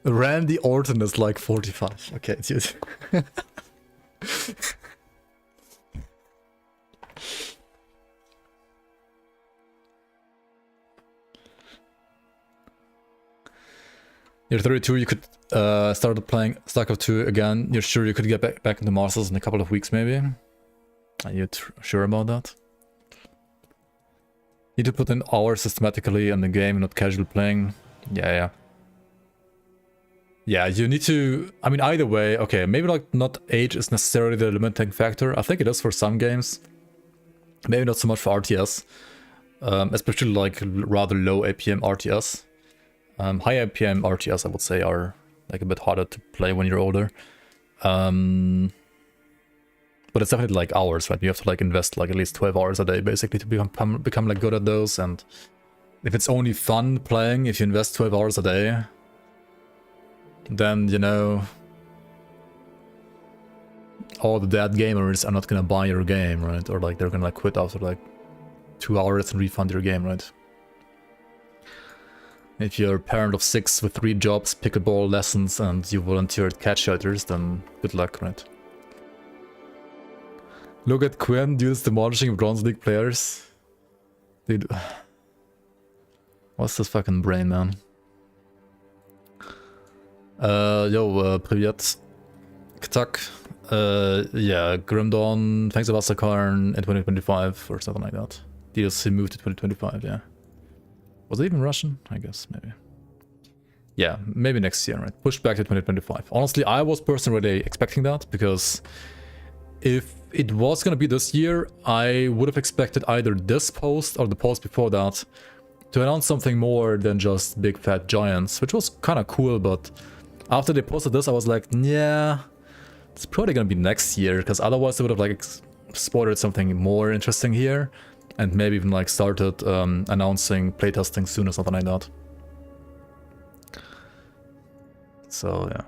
Randy Orton is like 45. Okay, dude. You're 32, you could start playing StarCraft 2 again. You're sure you could get back into Masters in a couple of weeks maybe? Are you sure about that? Need to put in hours systematically in the game, not casual playing. Yeah. Yeah, you need to... I mean, either way, okay, maybe like not age is necessarily the limiting factor. I think it is for some games. Maybe not so much for RTS. Especially like rather low APM RTS. High APM RTS, I would say, are like a bit harder to play when you're older. But it's definitely like hours, right? You have to like invest like at least 12 hours a day basically to become like good at those. And if it's only fun playing, if you invest 12 hours a day, then, you know, all the dead gamers are not gonna buy your game, right? Or like they're gonna like quit after like 2 hours and refund your game, right? If you're a parent of 6 with 3 jobs, pickleball lessons, and you volunteer at cat shelters, then good luck, right? Look at Quinn, dude is demolishing Bronze League players. Dude. What's this fucking brain, man? Привет. Ktak. Yeah, Grim Dawn, thanks to Vasakarn in 2025 or something like that. DLC moved to 2025, yeah. Was it even Russian? I guess, maybe. Yeah, maybe next year, right? Pushed back to 2025. Honestly, I was personally expecting that, because if it was gonna be this year, I would have expected either this post or the post before that to announce something more than just big fat giants, which was kind of cool, but after they posted this, I was like, yeah, it's probably gonna be next year, because otherwise they would have like spotted something more interesting here, and maybe even like started announcing playtesting soon or something like that. So yeah.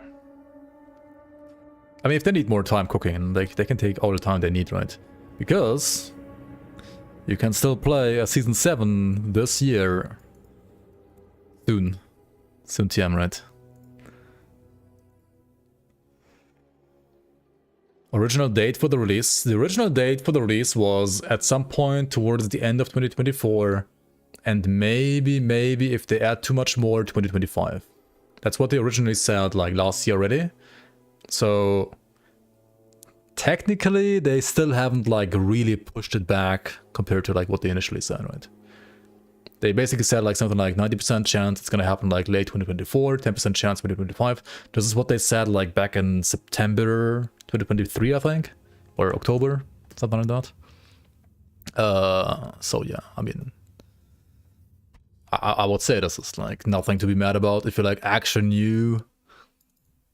I mean, if they need more time cooking, they can take all the time they need, right? Because you can still play a Season 7 this year. Soon. Soon TM, right? Original date for the release. The original date for the release was at some point towards the end of 2024. And maybe if they add too much more, 2025. That's what they originally said like last year already. So technically they still haven't like really pushed it back compared to like what they initially said, right? They basically said like something like 90% chance it's gonna happen like late 2024, 10% chance 2025. This is what they said like back in September 2023, I think, or October, something like that. So yeah, I mean, I would say this is like nothing to be mad about if you like actually knew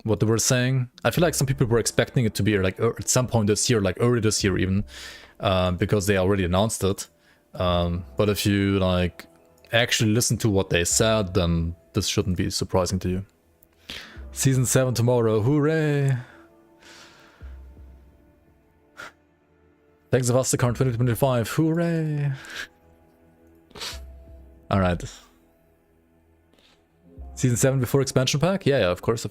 what they were saying. I feel like some people were expecting it to be like at some point this year, like early this year even, because they already announced it. But if you like actually listen to what they said, then this shouldn't be surprising to you. Season 7 tomorrow, hooray! Thanks of us to current 2025, hooray! Alright. Season 7 before expansion pack? Yeah, of course.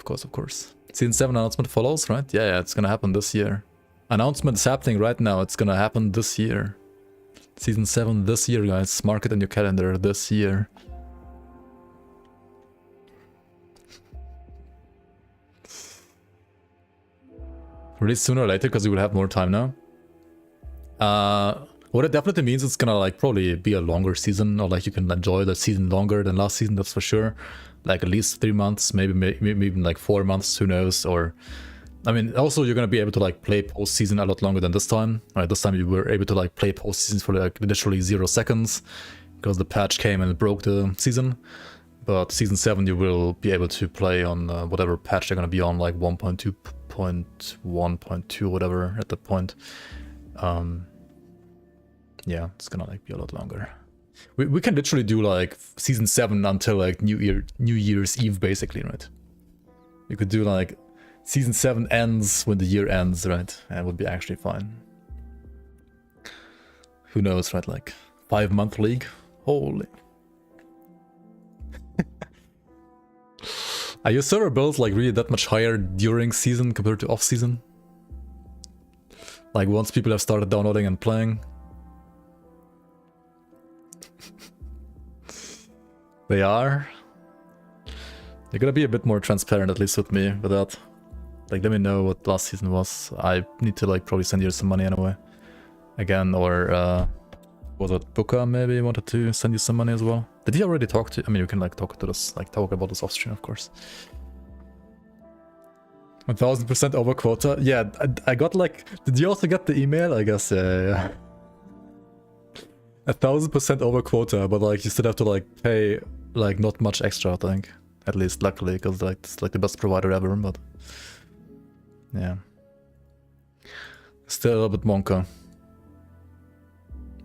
Season 7 announcement follows, right? Yeah, it's gonna happen this year. Announcement is happening right now, it's gonna happen this year. Season 7 this year, guys. Mark it in your calendar, this year. Release sooner or later, because you will have more time now. What it definitely means, it's gonna like probably be a longer season, or like you can enjoy the season longer than last season, that's for sure. Like at least 3 months, maybe even like 4 months, who knows. Or I mean, also you're gonna be able to like play post-season a lot longer than this time. Right, this time you were able to like play post-season for like literally 0 seconds because the patch came and broke the season. But season 7 you will be able to play on whatever patch they're gonna be on, like 1.2.1.2 or whatever at that point. Yeah, it's gonna like be a lot longer. We can literally do like season 7 until like New Year's Eve basically, right? You could do like season 7 ends when the year ends, right? And it would be actually fine. Who knows, right? Like 5-month league? Holy. Are your server builds like really that much higher during season compared to off season? Like once people have started downloading and playing? They are. They're gonna be a bit more transparent, at least with me, with that. Like, let me know what last season was. I need to like probably send you some money anyway. Again, or was it Buka maybe wanted to send you some money as well? Did he already talk to? I mean, you can like talk to this, like talk about this off stream, of course. 1000% over quota. Yeah, I got like. Did you also get the email? I guess yeah. 1000% over quota, but like you still have to like pay like not much extra, I think. At least luckily, because like it's like the best provider ever, but yeah. Still a little bit monka.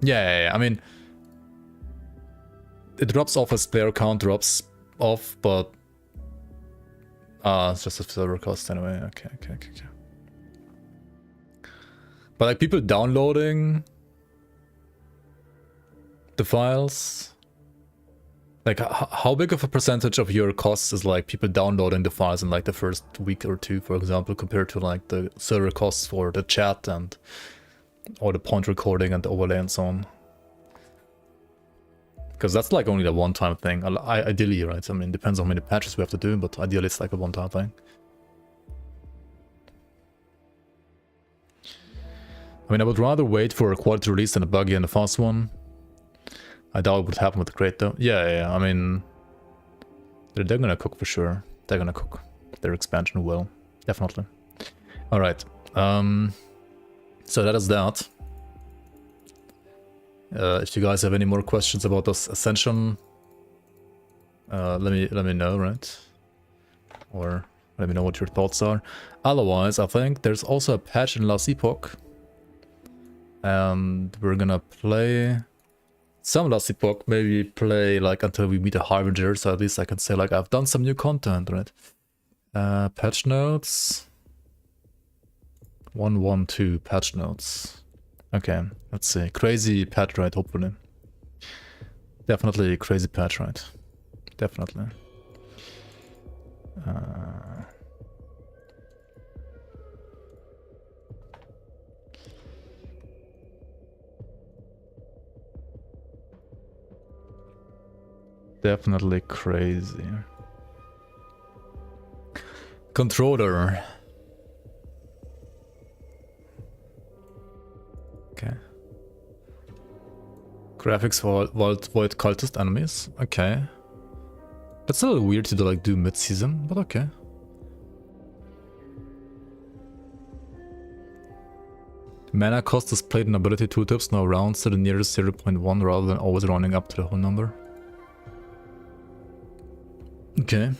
Yeah, I mean it drops off as player count drops off, but it's just a server cost anyway. Okay. But like people downloading the files, like how big of a percentage of your costs is like people downloading the files in like the first week or two, for example, compared to like the server costs for the chat and or the point recording and the overlay and so on? Because that's like only a one-time thing, ideally, right? I mean, depends on how many patches we have to do, but ideally it's like a one-time thing. I mean, I would rather wait for a quality release than a buggy and a fast one. I doubt it would happen with the crate though. Yeah, I mean, they're gonna cook for sure. They're gonna cook. Their expansion will, definitely. All right. So that is that. If you guys have any more questions about this Ascension, let me know, right? Or let me know what your thoughts are. Otherwise, I think there's also a patch in Last Epoch, and we're gonna play some Last Epoch. Maybe play like until we meet a Harbinger, so at least I can say like I've done some new content, right? Patch notes. 112 patch notes. Okay, let's see. Crazy patch, right? Hopefully. Definitely crazy patch, right? Definitely. Definitely crazy. Controller. Okay. Graphics for void cultist enemies. Okay. That's a little weird to like do mid-season, but okay. Mana cost displayed in ability tooltips now rounds to the nearest 0.1 rather than always rounding up to the whole number. Okay.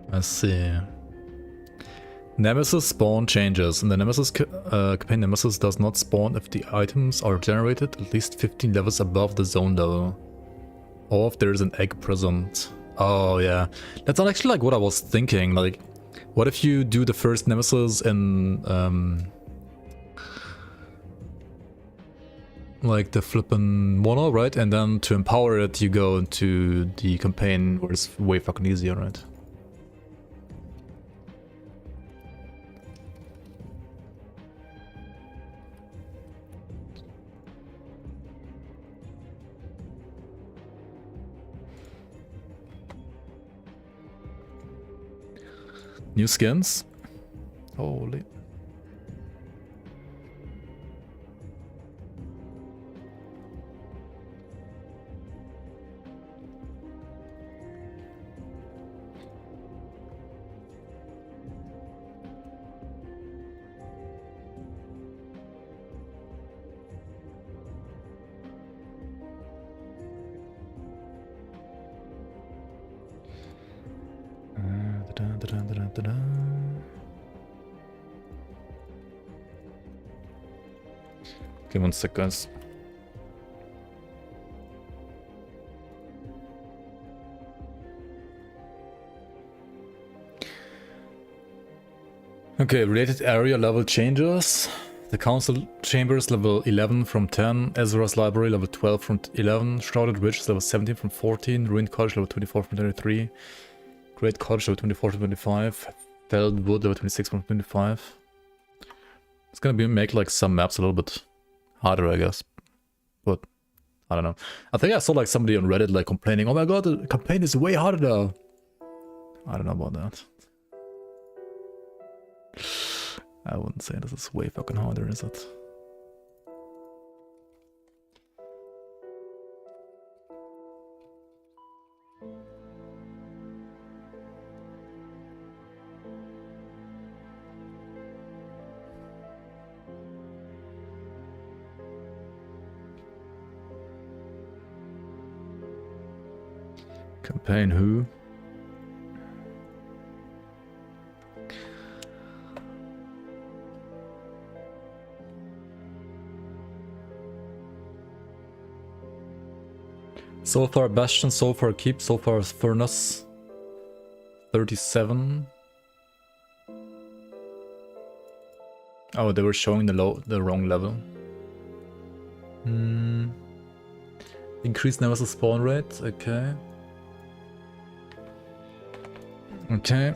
I see. Nemesis spawn changes. In the Nemesis campaign, Nemesis does not spawn if the items are generated at least 15 levels above the zone level, or if there is an egg present. Oh yeah, that's not actually like what I was thinking. Like, what if you do the first Nemesis in like the flippin' mono, right? And then to empower it, you go into the campaign where it's way fucking easier, right? New skins? Holy. Okay, 1 sec, guys. Okay, related area level changes. The council chambers level 11 from 10, Ezra's library level 12 from 11, Shrouded Ridge level 17 from 14, Ruined Cottage level 24 from 23, Great Cottage level 24 from 25, Felled Wood level 26 from 25. It's gonna make like some maps a little bit harder, I guess, but I don't know. I think I saw like somebody on Reddit like complaining, oh my god, the campaign is way harder now. I don't know about that. I wouldn't say this is way fucking harder, is it? Campaign who? So far Bastion, so far Keep, so far Furnace. 37. Oh, they were showing the wrong level. Increase Nemesis spawn rate, okay. Okay.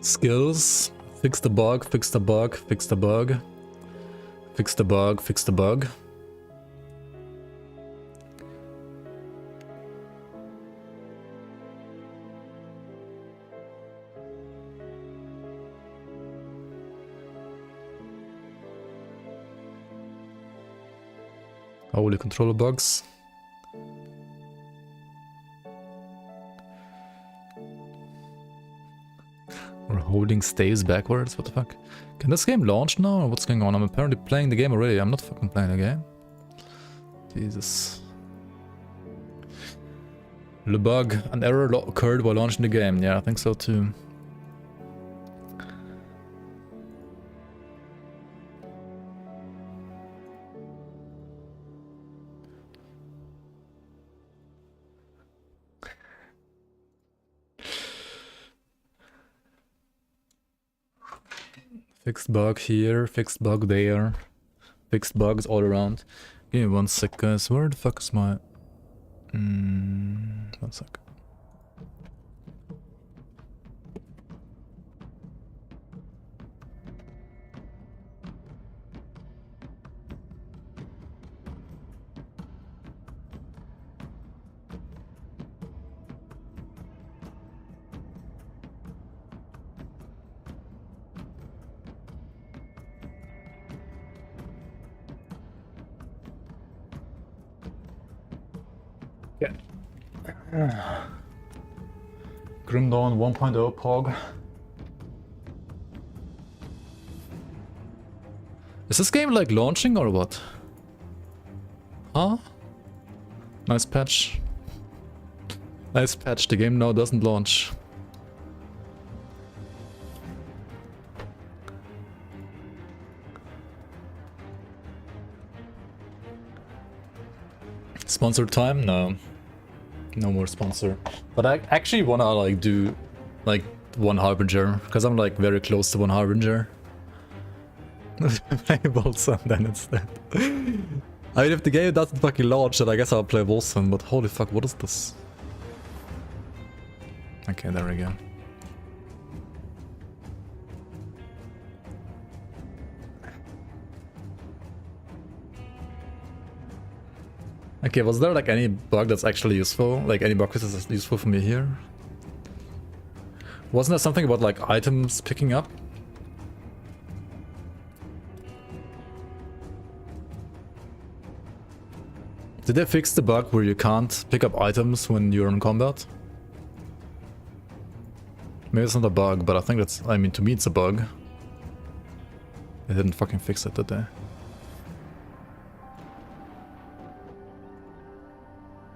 Skills. Fix the bug, fix the bug, fix the bug. Fix the bug, fix the bug. Holy controller bugs. We're holding stays backwards, what the fuck? Can this game launch now, or what's going on? I'm apparently playing the game already, I'm not fucking playing the game. Jesus. Le bug, an error occurred while launching the game. Yeah, I think so too. Fixed bug here, fixed bug there, fixed bugs all around. Give me 1 sec, guys. Where the fuck is my... 1 sec. Grim Dawn 1.0 Pog. Is this game like launching or what? Huh? Nice patch. Nice patch, the game now doesn't launch. Sponsor time? No. No more sponsor. But I actually wanna like do like 1 Harbinger, because I'm like very close to 1 Harbinger. Play Volson then instead. I mean, if the game doesn't fucking launch, then I guess I'll play Volson, but holy fuck, what is this? Okay, there we go. Okay, was there like any bug that's actually useful? Like any bug that's useful for me here? Wasn't there something about like items picking up? Did they fix the bug where you can't pick up items when you're in combat? Maybe it's not a bug, but I think that's... I mean, to me it's a bug. They didn't fucking fix it, did they?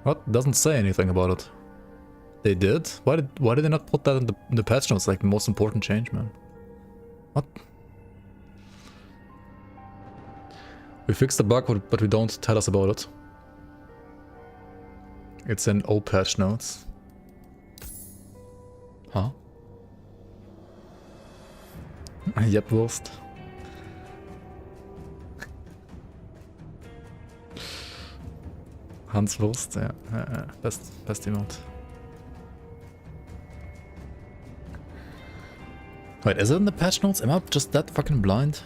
What? Doesn't say anything about it. They did? Why did they not put that in the patch notes, like the most important change, man? What? We fixed the bug, but we don't tell us about it. It's in O patch notes. Huh? Yep, worst. Hans Wurst, yeah. Best emote. Wait, is it in the patch notes? Am I just that fucking blind?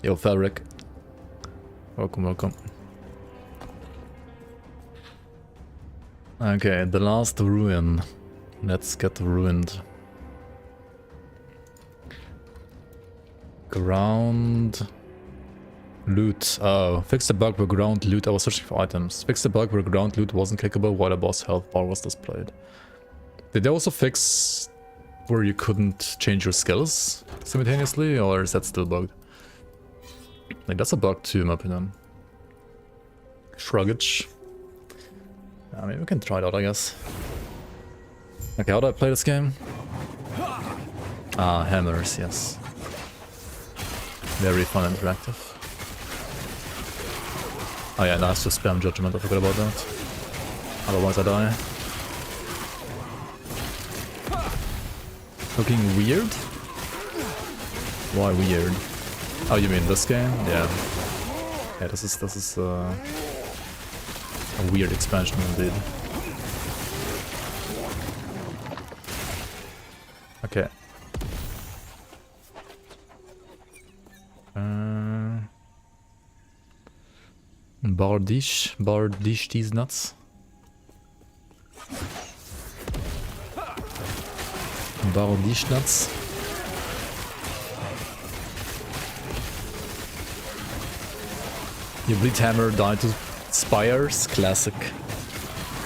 Yo, Fabric. Welcome, welcome. Okay, the last ruin. Let's get ruined. Ground... loot. Oh, fix the bug where ground loot... I was searching for items. Fix the bug where ground loot wasn't clickable while the boss health bar was displayed. Did they also fix where you couldn't change your skills simultaneously, or is that still bugged? Like, that's a bug too, in my opinion. Shruggage. I mean, we can try it out, I guess. Okay, how do I play this game? Ah, hammers, yes. Very fun and interactive. Oh yeah, nice to spam judgment, I forgot about that. Otherwise I die. Looking weird? Why weird? Oh, you mean this game? Yeah. Yeah, this is a weird expansion indeed. Okay. Bardish these nuts. Bardish nuts. You bleed hammer, die to spires, classic.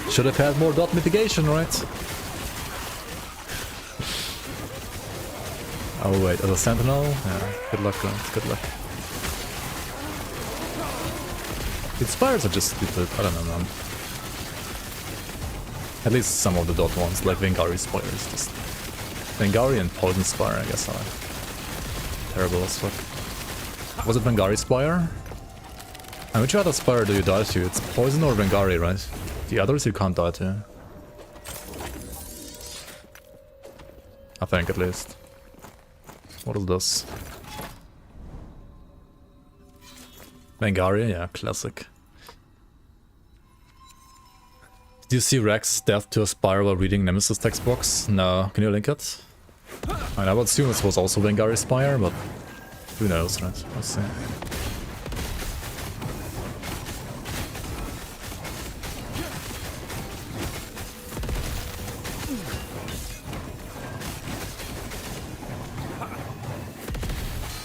Should have had more dot mitigation, right? Oh wait, as a sentinel? Yeah, good luck, guys, good luck. The spires are just stupid, I don't know, man. At least some of the dot ones, like Vengari spires, just... Vengari and Poison Spire, I guess, are terrible as fuck. Was it Vengari Spire? And which other Spire do you die to? It's Poison or Vengari, right? The others you can't die to. I think, at least. What is this? Vengari, yeah, classic. Do you see Rex's death to a Spire while reading Nemesis textbox? No, can you link it? I would assume this was also Vengari Spire, but who knows, right? Let's see.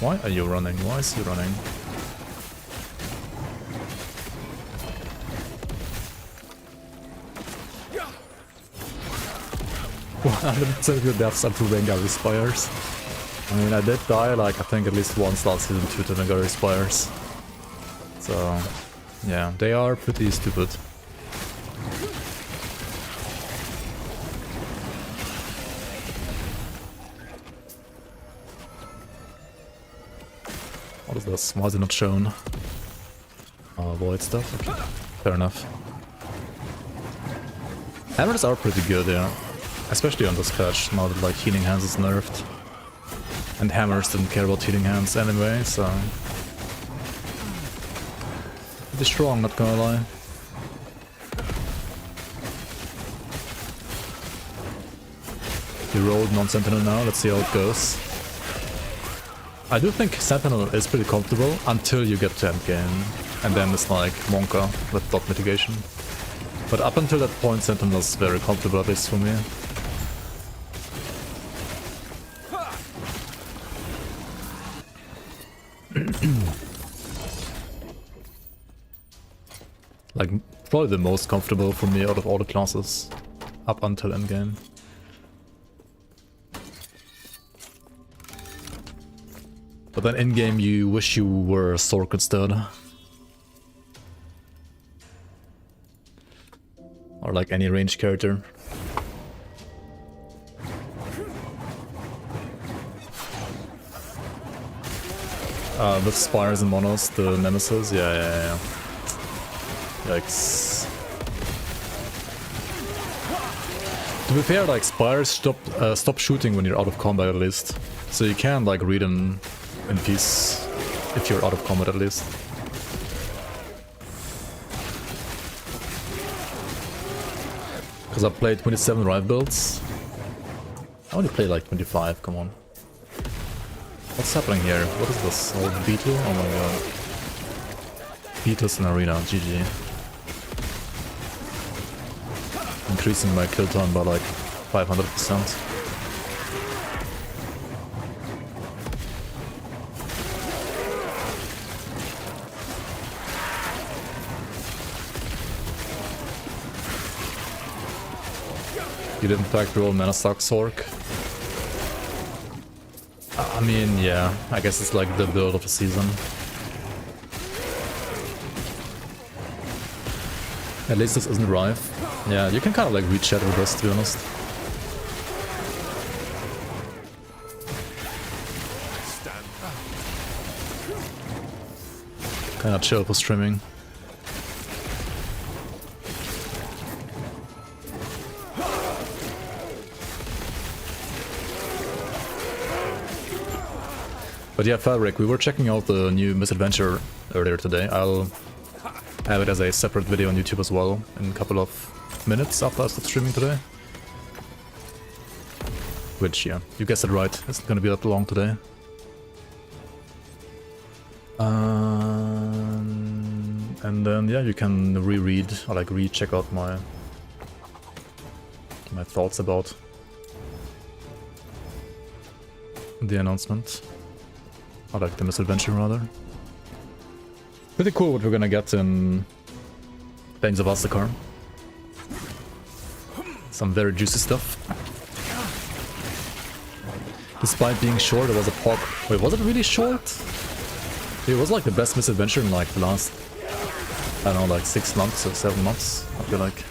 Why are you running? Why is he running? Good deaths up to Vengari Spires. I mean, I did die, like, I think at least once last season 2 to Vengari Spires. So, yeah, they are pretty stupid. What is this? Why is it not shown? Oh, void stuff? Okay, fair enough. Hammers are pretty good, yeah. Especially on this patch, now that like Healing Hands is nerfed. And hammers didn't care about Healing Hands anyway, so... Pretty strong, not gonna lie. He rolled non-sentinel now, let's see how it goes. I do think sentinel is pretty comfortable until you get to endgame. And then it's like Monka with dot mitigation. But up until that point, sentinel is very comfortable, at least for me. Like, probably the most comfortable for me out of all the classes, up until endgame. But then endgame you wish you were a Sork instead. Or like any ranged character. With Spires and Monos, the Nemesis, yeah. Yikes. To be fair, like, Spires stop shooting when you're out of combat at least. So you can, like, read them in peace if you're out of combat at least. Because I played 27 rive builds. I only played like 25, come on. What's happening here? What is this? Old beetle? Oh my god. Beetles in arena, GG. Increasing my kill time by like 500%. You didn't pack roll mana stock Sork. I mean, yeah, I guess it's like the build of the season. At least this isn't Rive. Yeah, you can kind of like read chat with us, to be honest. Kinda chill for streaming. But yeah, Fabric, we were checking out the new Misadventure earlier today. I'll have it as a separate video on YouTube as well in a couple of minutes after I stop streaming today. Which, yeah, you guessed it right, it's not gonna be that long today. And then, yeah, you can reread or like recheck out my thoughts about the announcement. I like the Misadventure rather. Pretty cool what we're gonna get in Bangs of Astakar. Some very juicy stuff. Despite being short, it was a pop. Wait, was it really short? It was like the best Misadventure in like the last, I don't know, like 6 months or 7 months, I feel like.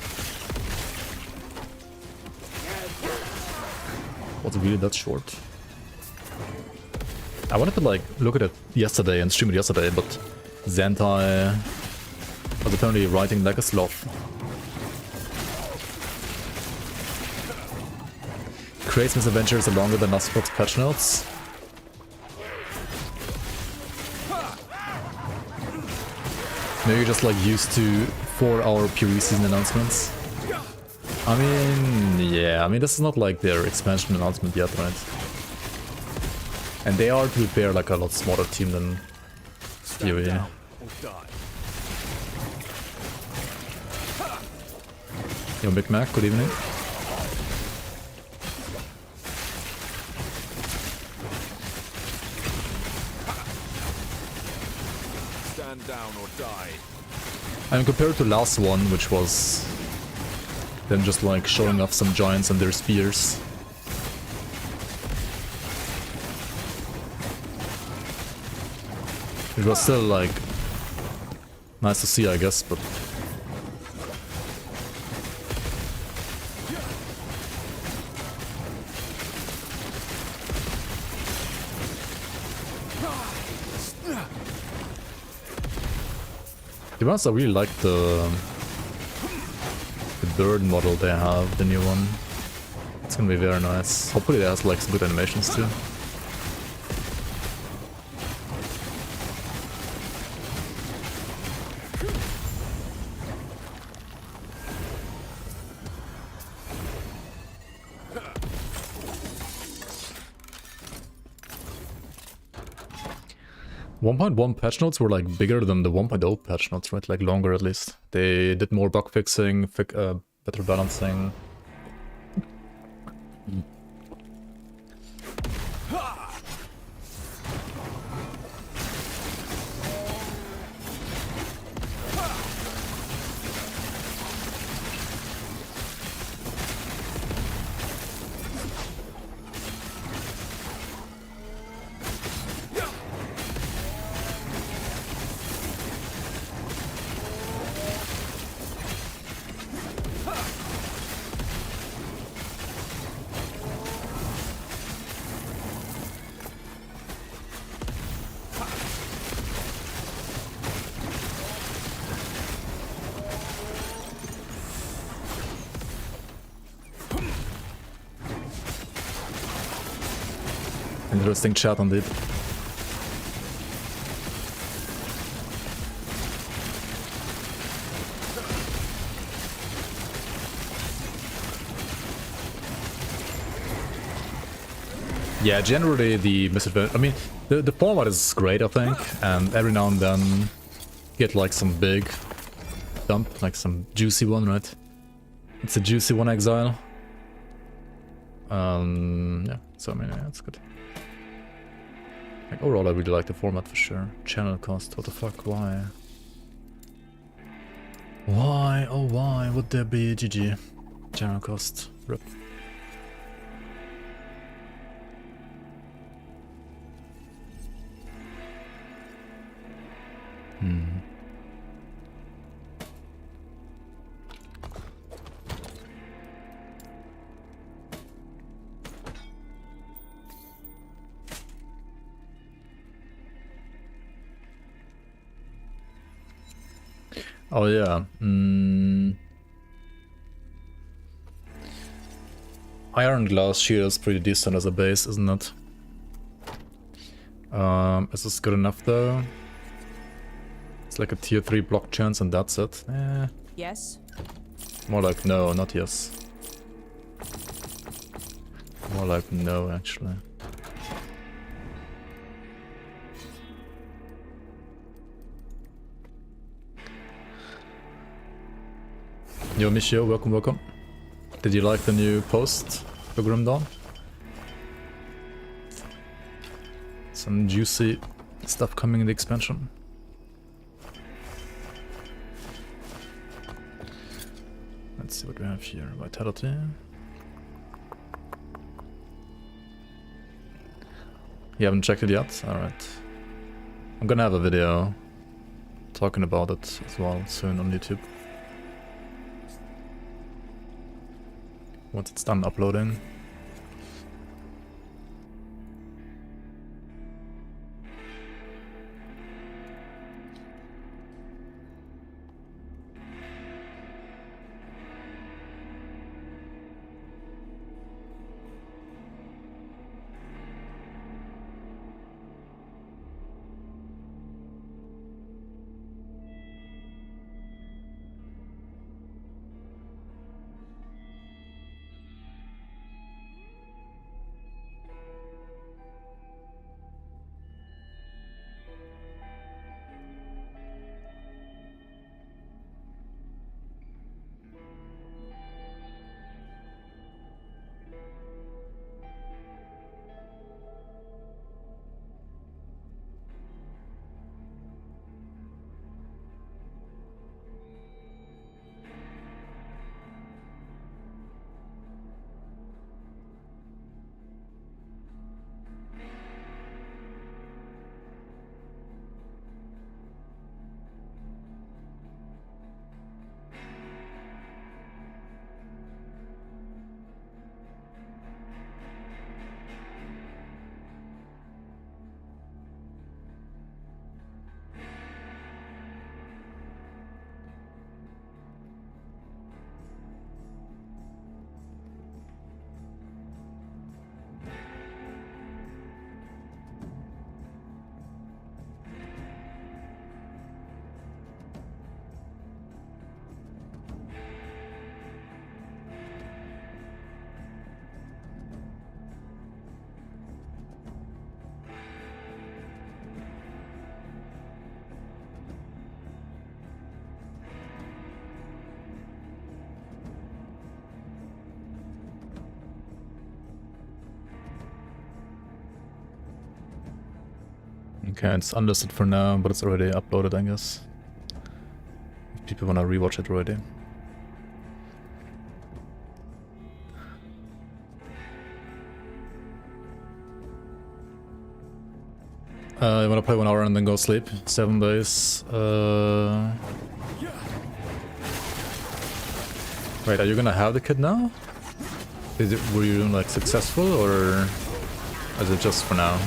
Was it really that short? I wanted to like look at it yesterday and stream it yesterday, but Zentai was apparently writing like a sloth. Creates Misadventures are longer than Nuzlocke's patch notes. Maybe you're just like used to 4-hour PvE season announcements. I mean, yeah, I mean this is not like their expansion announcement yet, right? And they are, to be fair, like a lot smaller team than PvE. Yo, Big Mac, good evening. Stand down or die. And compared to last one, which was them just like showing off some giants and their spears. It was still like nice to see, I guess, but to be honest, I really like the bird model they have, the new one. It's gonna be very nice. Hopefully it has like some good animations too. .1 patch notes were like bigger than the 1.0 patch notes, right? Like longer at least. They did more bug fixing, better balancing. Interesting chat indeed. Yeah, generally the Misadventure, I mean, the format is great, I think, and every now and then get like some big dump, like some juicy one, right? It's a juicy one, Exile. Yeah, so I mean, yeah, it's good. Like, overall, I really like the format for sure. Channel cost, what the fuck, why? Why, oh why would there be GG? Channel cost, rip. Oh yeah. Iron glass shield is pretty decent as a base, isn't it? Is this good enough though? It's like a tier 3 block chance and that's it. Yes. More like no, not yes. More like no, actually. Yo, Michio, welcome, welcome. Did you like the new post for Grim Dawn? Some juicy stuff coming in the expansion. Let's see what we have here. Vitality. You haven't checked it yet? Alright. I'm gonna have a video talking about it as well soon on YouTube. Once it's done uploading. Okay, it's unlisted for now, but it's already uploaded, I guess. If people wanna rewatch it already. You wanna play 1 hour and then go sleep? 7 days. Wait, are you gonna have the kid now? Were you like successful, or is it just for now?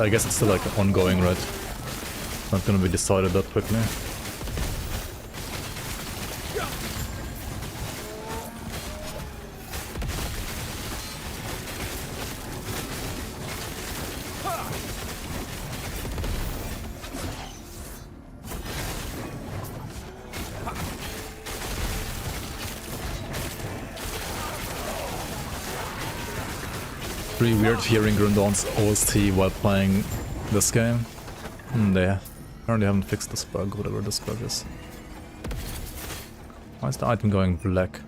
I guess it's still like ongoing, right? Not gonna be decided that quickly. Pretty weird hearing Grundon's OST while playing this game. They apparently haven't fixed this bug, whatever this bug is. Why is the item going black?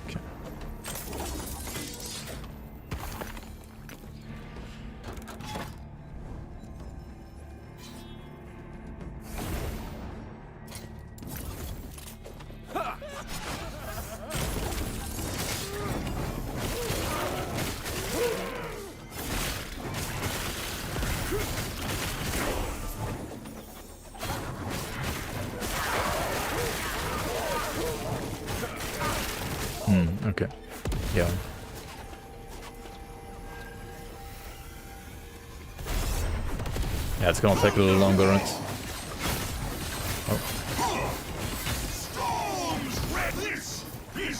Okay. Yeah, it's gonna take a little longer, right? Oh.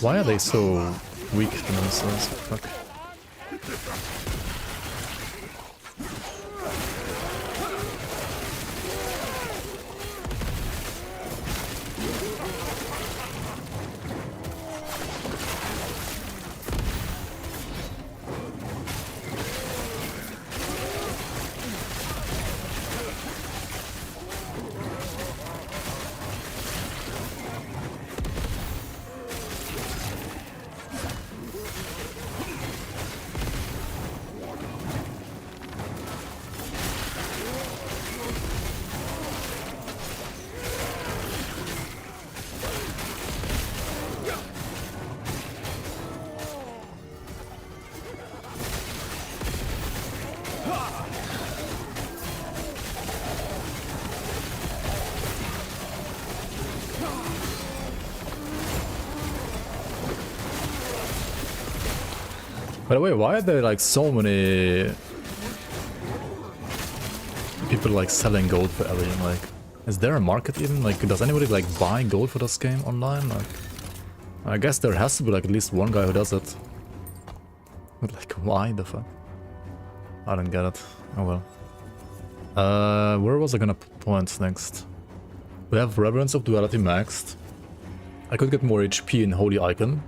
Why are they so weak, the monsters? Fuck. By the way, why are there like so many people like selling gold for alien? Like, is there a market even? Like, does anybody like buy gold for this game online? Like, I guess there has to be like at least one guy who does it. But like, why the fuck? I don't get it. Oh well. Where was I gonna put points next? We have Reverence of Duality maxed. I could get more HP in Holy Icon.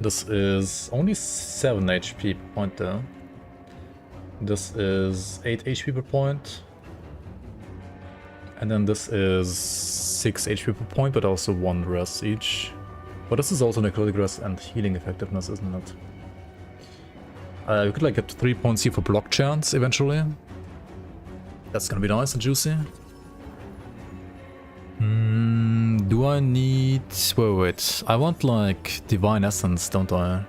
This is only 7 HP per point though. This is 8 HP per point. And then this is 6 HP per point, but also 1 rest each. But this is also necrotic rest and healing effectiveness, isn't it? We could like get 3 points here for block chance eventually. That's gonna be nice and juicy. Do I need... Wait. I want like Divine Essence, don't I?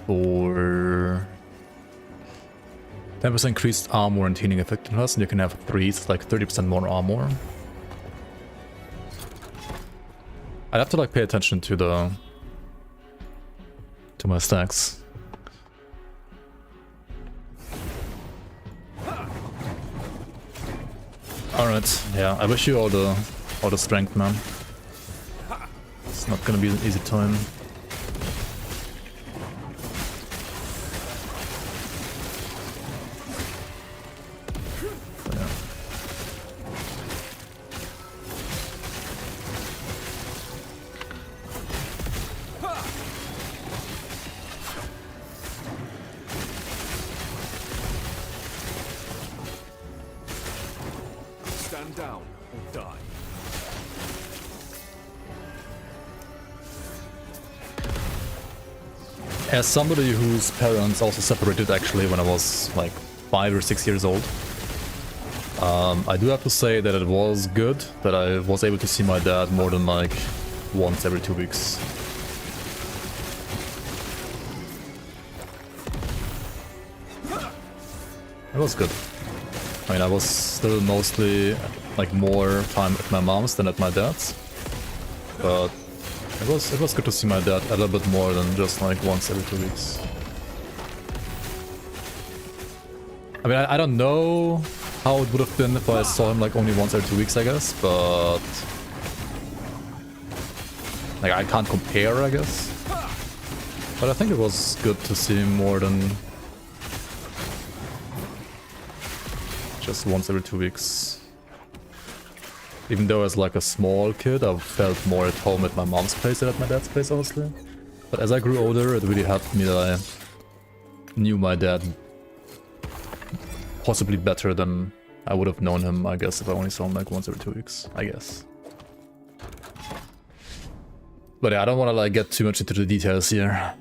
For 10% increased armor and healing effectiveness, and you can have 3, it's like 30% more armor. I'd have to like pay attention to the... to my stacks. Alright, yeah, I wish you all the strength, man. It's not gonna be an easy time. Yeah. Stand down or die. As somebody whose parents also separated actually when I was like 5 or 6 years old, I do have to say that it was good that I was able to see my dad more than like once every 2 weeks. It was good. I mean, I was still mostly like more time at my mom's than at my dad's, but it was good to see my dad a little bit more than just like once every 2 weeks. I mean, I don't know how it would have been if I saw him like only once every 2 weeks, I guess, but like I can't compare, I guess. But I think it was good to see him more than just once every 2 weeks. Even though as like a small kid, I felt more at home at my mom's place than at my dad's place, honestly. But as I grew older, it really helped me that I knew my dad possibly better than I would have known him, I guess, if I only saw him like once every 2 weeks, I guess. But yeah, I don't want to like get too much into the details here.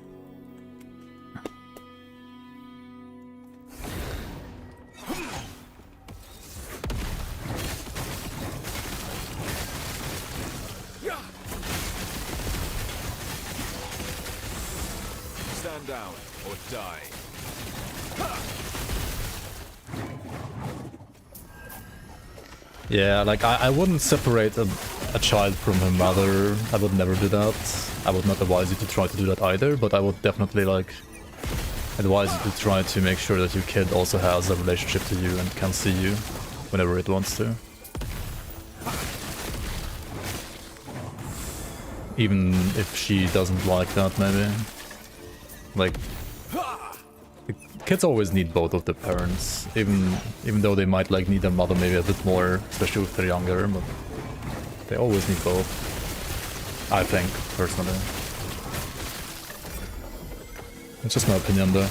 Stand down or die. Yeah, like I wouldn't separate a child from her mother. I would never do that. I would not advise you to try to do that either, but I would definitely like advise you to try to make sure that your kid also has a relationship to you and can see you. whenever it wants to. Even if she doesn't like that, maybe. Like, the kids always need both of their parents, even though they might like need their mother maybe a bit more, especially if they're younger, but they always need both. I think, personally. It's just my opinion though.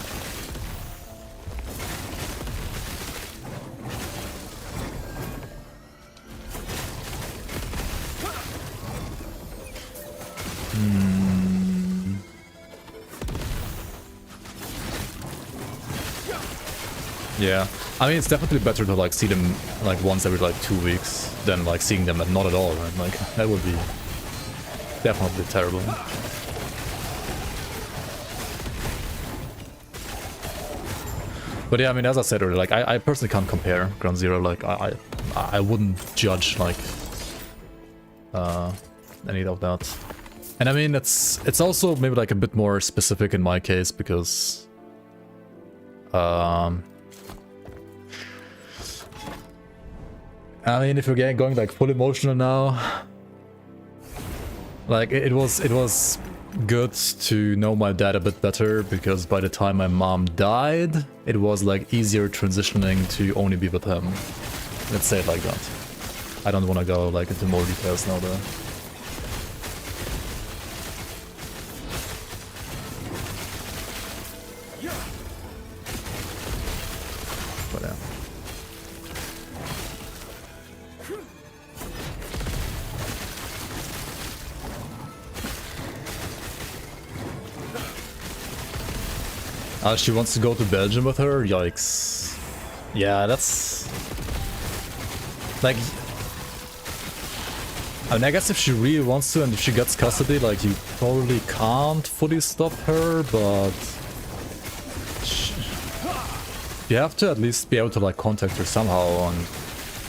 Yeah, I mean it's definitely better to like see them like once every like 2 weeks than like seeing them not at all, right? Like that would be definitely terrible. But yeah, I mean as I said earlier, like I personally can't compare Ground Zero. Like I wouldn't judge like any of that. And I mean it's also maybe like a bit more specific in my case because I mean, if you're going like full emotional now, like it was good to know my dad a bit better because by the time my mom died, it was like easier transitioning to only be with him. Let's say it like that. I don't want to go like into more details now though. But yeah. She wants to go to Belgium with her? Yikes. Yeah, that's... Like... I mean, I guess if she really wants to and if she gets custody, like, you probably can't fully stop her, but... You have to at least be able to, like, contact her somehow and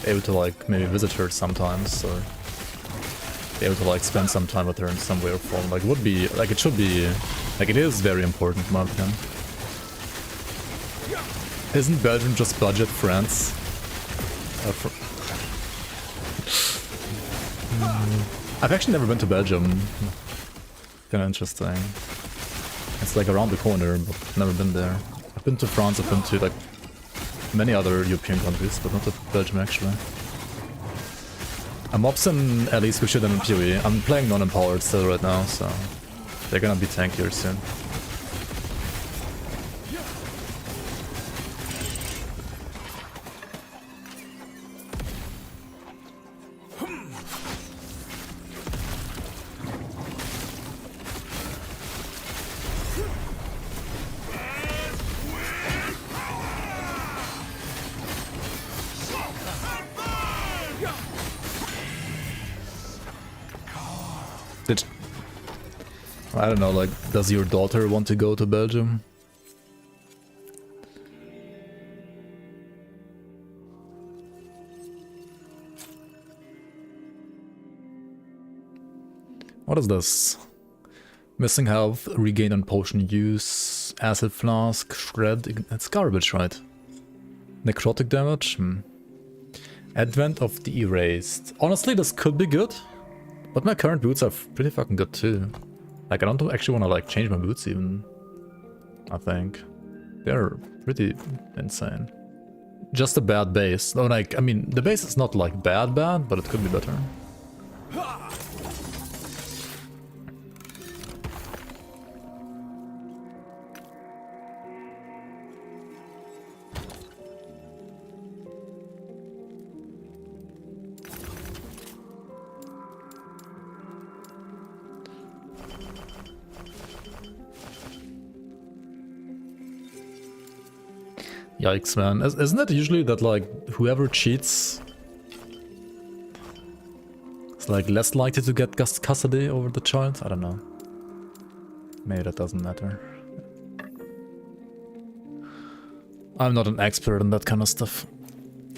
able to, like, maybe visit her sometimes, or... be able to, like, spend some time with her in some way or form. Like, it would be... Like, it should be... Like, it is very important, in my opinion. Isn't Belgium just budget France? I've actually never been to Belgium. Kinda interesting. It's like around the corner, but never been there. I've been to France, I've been to like many other European countries, but not to Belgium actually. I'm ops in at least Kushida and PoE. I'm playing non-empowered still right now, so they're gonna be tankier soon. I don't know, like, does your daughter want to go to Belgium? What is this? Missing health, regain on potion use, acid flask, shred, it's garbage, right? Necrotic damage? Advent of the Erased. Honestly, this could be good, but my current boots are pretty fucking good too. Like, I don't actually want to, like, change my boots even, I think. They're pretty insane. Just a bad base. No, like, I mean, the base is not, like, bad, but it could be better. Yikes, man. Isn't it usually that, like, whoever cheats is, like, less likely to get custody over the child? I don't know. Maybe that doesn't matter. I'm not an expert in that kind of stuff.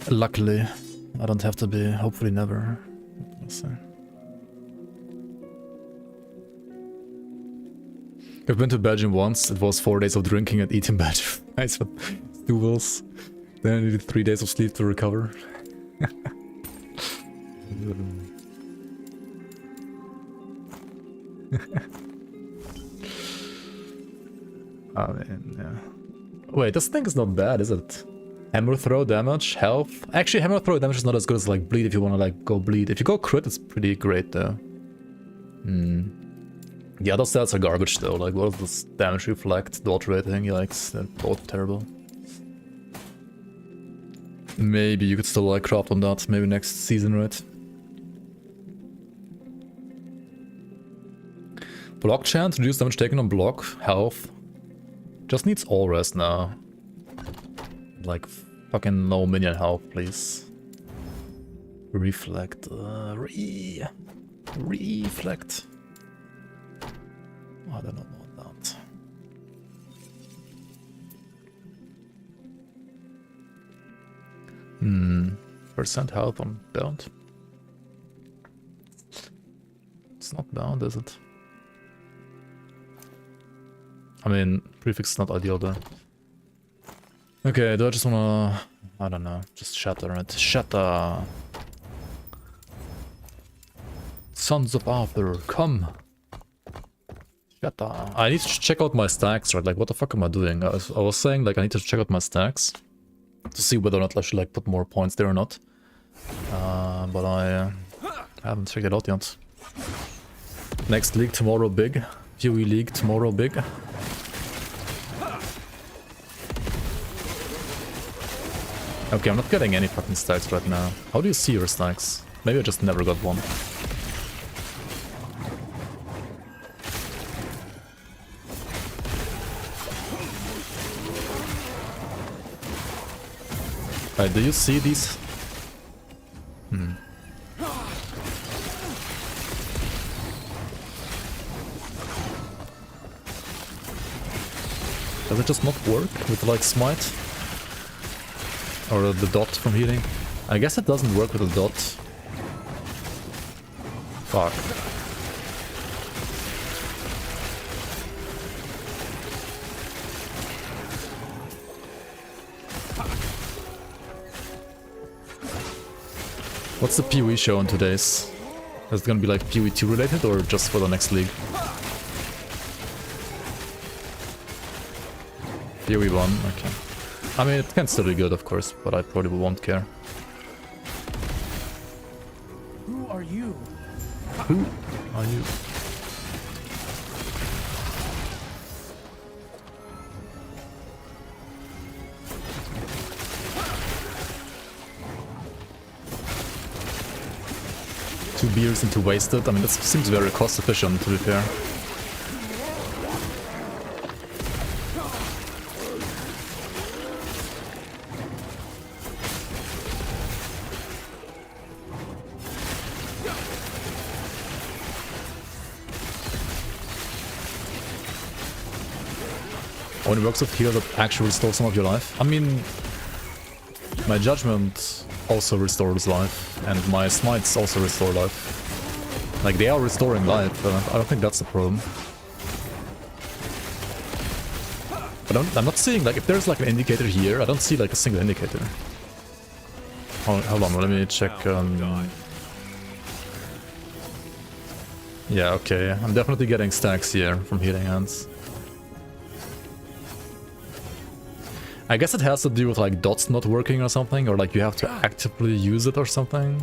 Luckily. I don't have to be. Hopefully never. We'll see. I've been to Belgium once. It was 4 days of drinking and eating Belgian rice with stools. Then I needed 3 days of sleep to recover. I mean, yeah. Wait, this thing is not bad, is it? Hammer throw damage, health. Actually, hammer throw damage is not as good as like bleed if you want to like go bleed. If you go crit, it's pretty great though. The other stats are garbage though. Like what is this damage reflect, dodge rating? Yikes, they're both terrible. Maybe you could still like craft on that. Maybe next season, right? Block chance, reduce damage taken on block, health. Just needs all rest now. Like, fucking no minion health, please. Reflect. Reflect. I don't know about that. Percent health on bound. It's not bound, is it? I mean, prefix is not ideal though. Okay, do I just wanna... I don't know, just shatter it. Shatter! Sons of Arthur, come! Shatter! I need to check out my stacks, right? Like, what the fuck am I doing? I was saying, like, I need to check out my stacks to see whether or not I should, like, put more points there or not. But I haven't checked it out yet. Next league tomorrow big. PoE league tomorrow big. Okay, I'm not getting any fucking stacks right now. How do you see your stacks? Maybe I just never got one. Do you see these? Does it just not work with like smite? Or the dot from healing? I guess it doesn't work with the dot. Fuck. What's the PoE show on today's? Is it gonna be like PoE 2 related or just for the next league? PoE 1, okay. I mean, it can still be good, of course, but I probably won't care. Who are you? Who are you? Two beers into wasted. I mean, this seems very cost efficient, to be fair. Only works with heal that actually restores some of your life. I mean, my judgment also restores life, and my smites also restore life. Like, they are restoring life, I don't think that's the problem. I'm not seeing, like, if there's like an indicator here, I don't see like a single indicator. Hold on, let me check. Yeah, okay, I'm definitely getting stacks here from healing hands. I guess it has to do with like dots not working or something, or like you have to actively use it or something.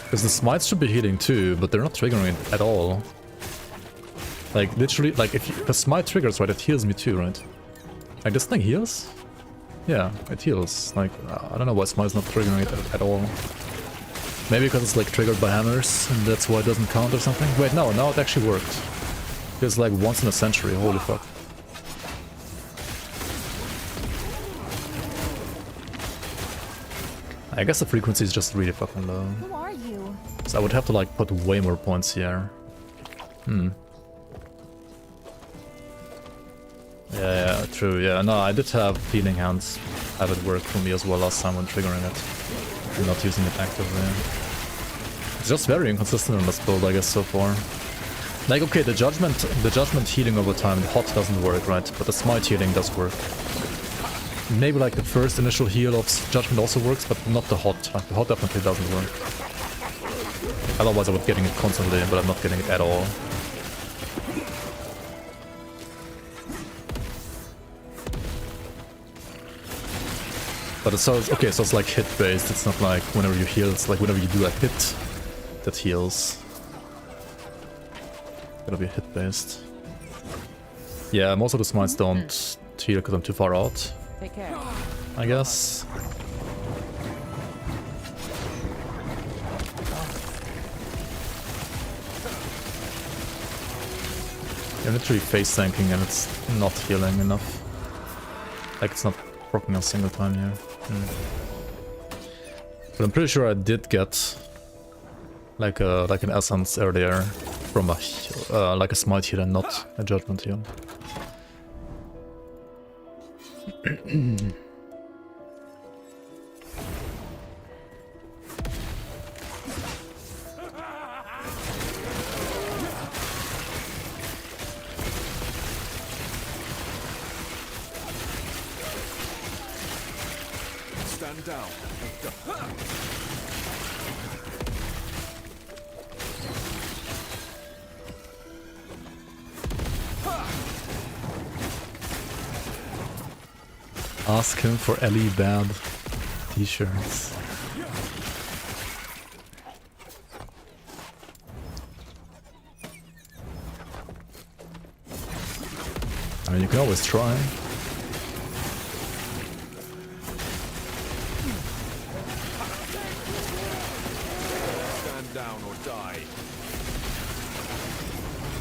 Because the smites should be healing too, but they're not triggering it at all. Like literally, like if the smite triggers, right, it heals me too, right? Like this thing heals? Yeah, it heals. Like, I don't know why smite's not triggering it at all. Maybe because it's like triggered by hammers, and that's why it doesn't count or something? Wait, no, now it actually worked. It's like once in a century, holy fuck. I guess the frequency is just really fucking low. Who are you? So I would have to like put way more points here. Yeah, true, yeah. No, I did have healing hands. Have it work for me as well last time when triggering it. I'm not using it actively. It's just very inconsistent on this build, I guess, so far. Like, okay, the judgment healing over time, the hot doesn't work, right? But the smite healing does work. Maybe like the first initial heal of Judgment also works, but not the hot. Like the hot definitely doesn't work. Otherwise I would getting it constantly, but I'm not getting it at all. But it's okay, so it's like hit based, it's not like whenever you heal, it's like whenever you do a hit that heals. It's gonna be hit based. Yeah, most of the smites don't heal because I'm too far out. Take care. I guess. You're literally face tanking and it's not healing enough. Like it's not proccing a single time here. But I'm pretty sure I did get like an essence earlier from a like a smite heal and not a judgment heal. Stand down. Ask him for Ellie bad t-shirts. I mean, you can always try. Stand down or die.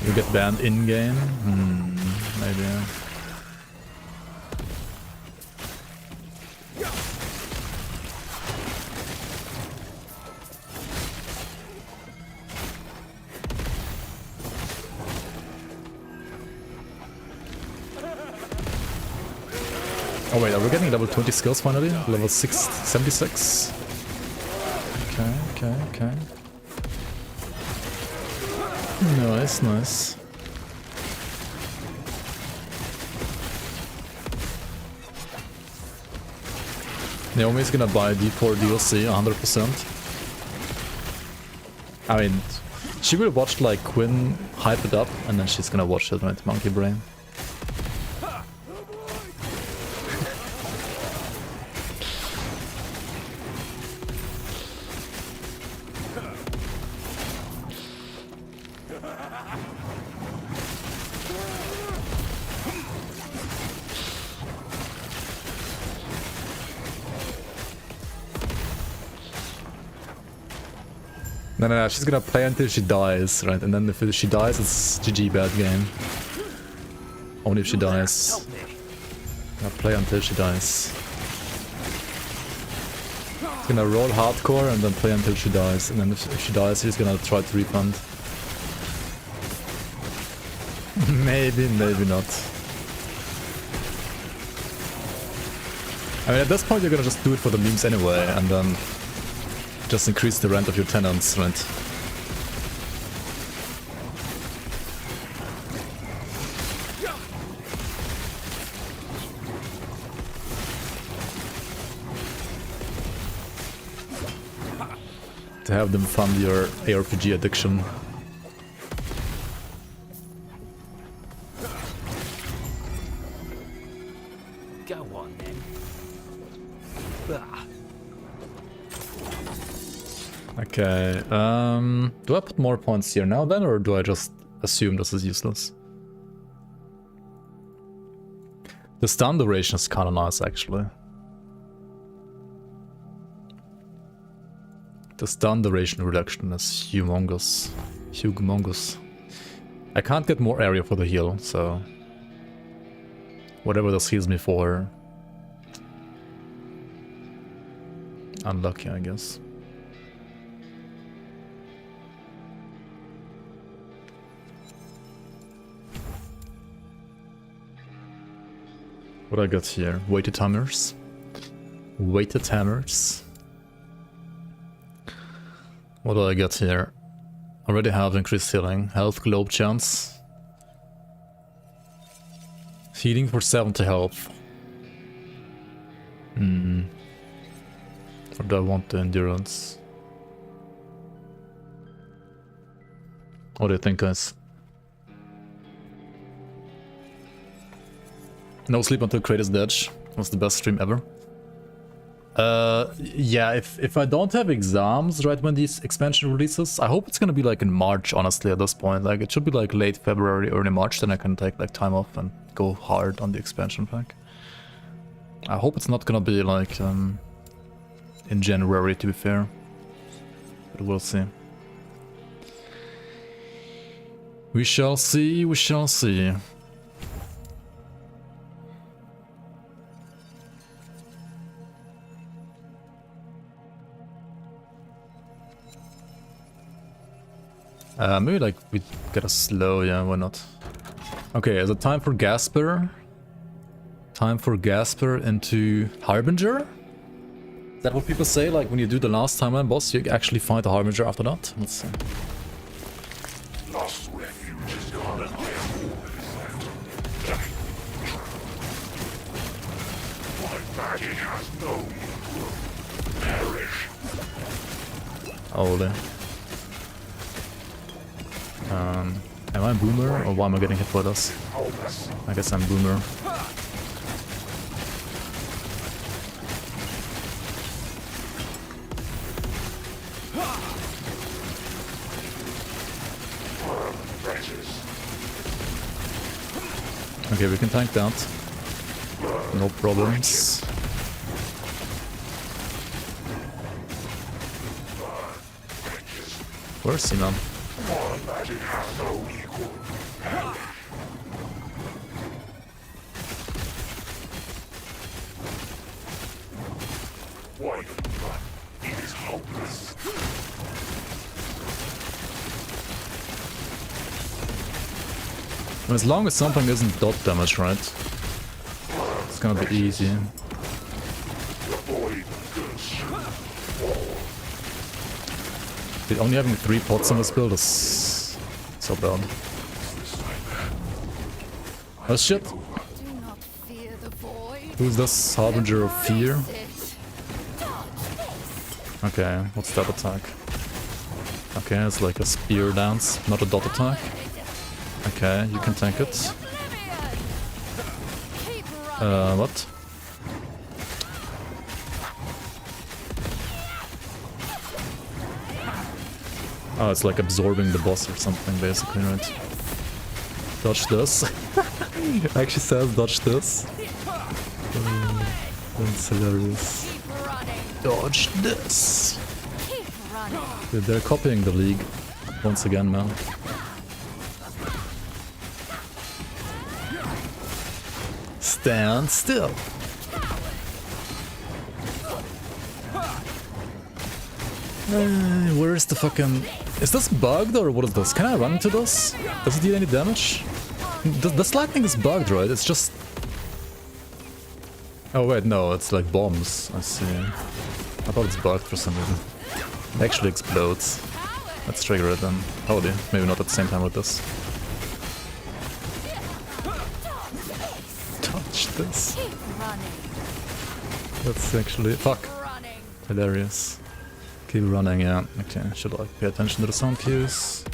You get banned in-game? Maybe. Oh wait, are we getting level 20 skills finally? Level 76? Okay. Nice. Naomi's gonna buy D4 DLC 100%. I mean, she will watch like Quinn hype it up and then she's gonna watch it, right? Monkey brain. No, she's gonna play until she dies, right? And then if she dies, it's GG, bad game. Only if she dies. Gonna play until she dies. She's gonna roll hardcore and then play until she dies. And then if she dies, she's gonna try to refund. Maybe not. I mean, at this point you're gonna just do it for the memes anyway, and then just increase the rent of your tenants, right? To have them fund your ARPG addiction. Go on then. Bah. Okay, do I put more points here now then, or do I just assume this is useless? The stun duration is kinda nice, actually. The stun duration reduction is humongous. I can't get more area for the heal, so... whatever this heals me for... unlucky, I guess. What do I got here? Weighted hammers. Weighted hammers. What do I got here? Already have increased healing. Health globe chance. Healing for 70 health. do I want the endurance? What do you think, guys? No sleep until Kratos dead. Was the best stream ever. Yeah, if I don't have exams right when these expansion releases, I hope it's gonna be like in March, honestly, at this point. Like, it should be like late February, early March, then I can take like time off and go hard on the expansion pack. I hope it's not gonna be like in January, to be fair. But we'll see. We shall see, we shall see. Maybe like we gotta slow, yeah, why not? Okay, is it time for Gasper? Time for Gasper into Harbinger? Is that what people say? Like when you do the last timeline boss, you actually find the Harbinger after that? Let's see. Lost refuge is gone and I am my magic has no equal. Perish. Holy. Am I a boomer or why am I getting hit by this? I guess I'm boomer. Okay, we can tank that. No problems. Where's he, man? Magic has no equal. Why? It is hopeless. As long as something isn't dot damage, right? It's gonna be easy. Dude, only having 3 pots on this build is so bad. Oh shit! Who's this Harbinger of Fear? Okay, what's that attack? Okay, it's like a spear dance, not a dot attack. Okay, you can tank it. What? Oh, it's like absorbing the boss or something, basically, right? Dodge this. It actually says dodge this. That's hilarious. Dodge this. Dude, they're copying the league once again, man. Stand still. Where's the fucking... Is this bugged or what is this? Can I run into this? Does it deal any damage? The lightning is bugged, right? It's just... Oh wait, no, it's like bombs. I see. I thought it's bugged for some reason. It actually explodes. Let's trigger it then. Holy, maybe not at the same time with this. Touch this. That's actually... Fuck. Hilarious. Keep running, yeah. Okay, should I pay attention to the sound cues?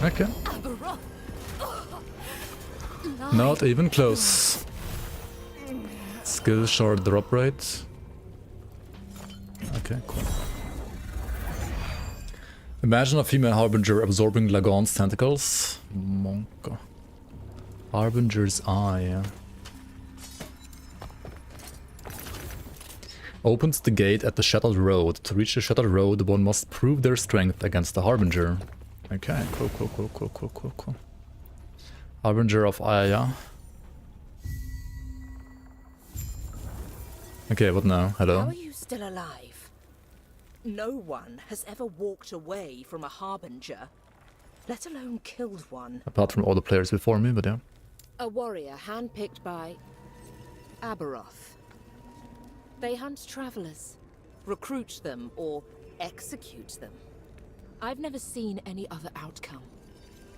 Okay. Not even close. Skill shard drop rate. Okay, cool. Imagine a female Harbinger absorbing Lagon's tentacles. Monka. Harbinger's Eye. Opens the gate at the Shattered Road. To reach the Shattered Road, one must prove their strength against the Harbinger. Okay, cool. Harbinger of Aya. Okay, what now? Hello? How are you still alive? No one has ever walked away from a Harbinger, let alone killed one. Apart from all the players before me, but yeah. A warrior handpicked by Aberoth. They hunt travelers, recruit them, or execute them. I've never seen any other outcome.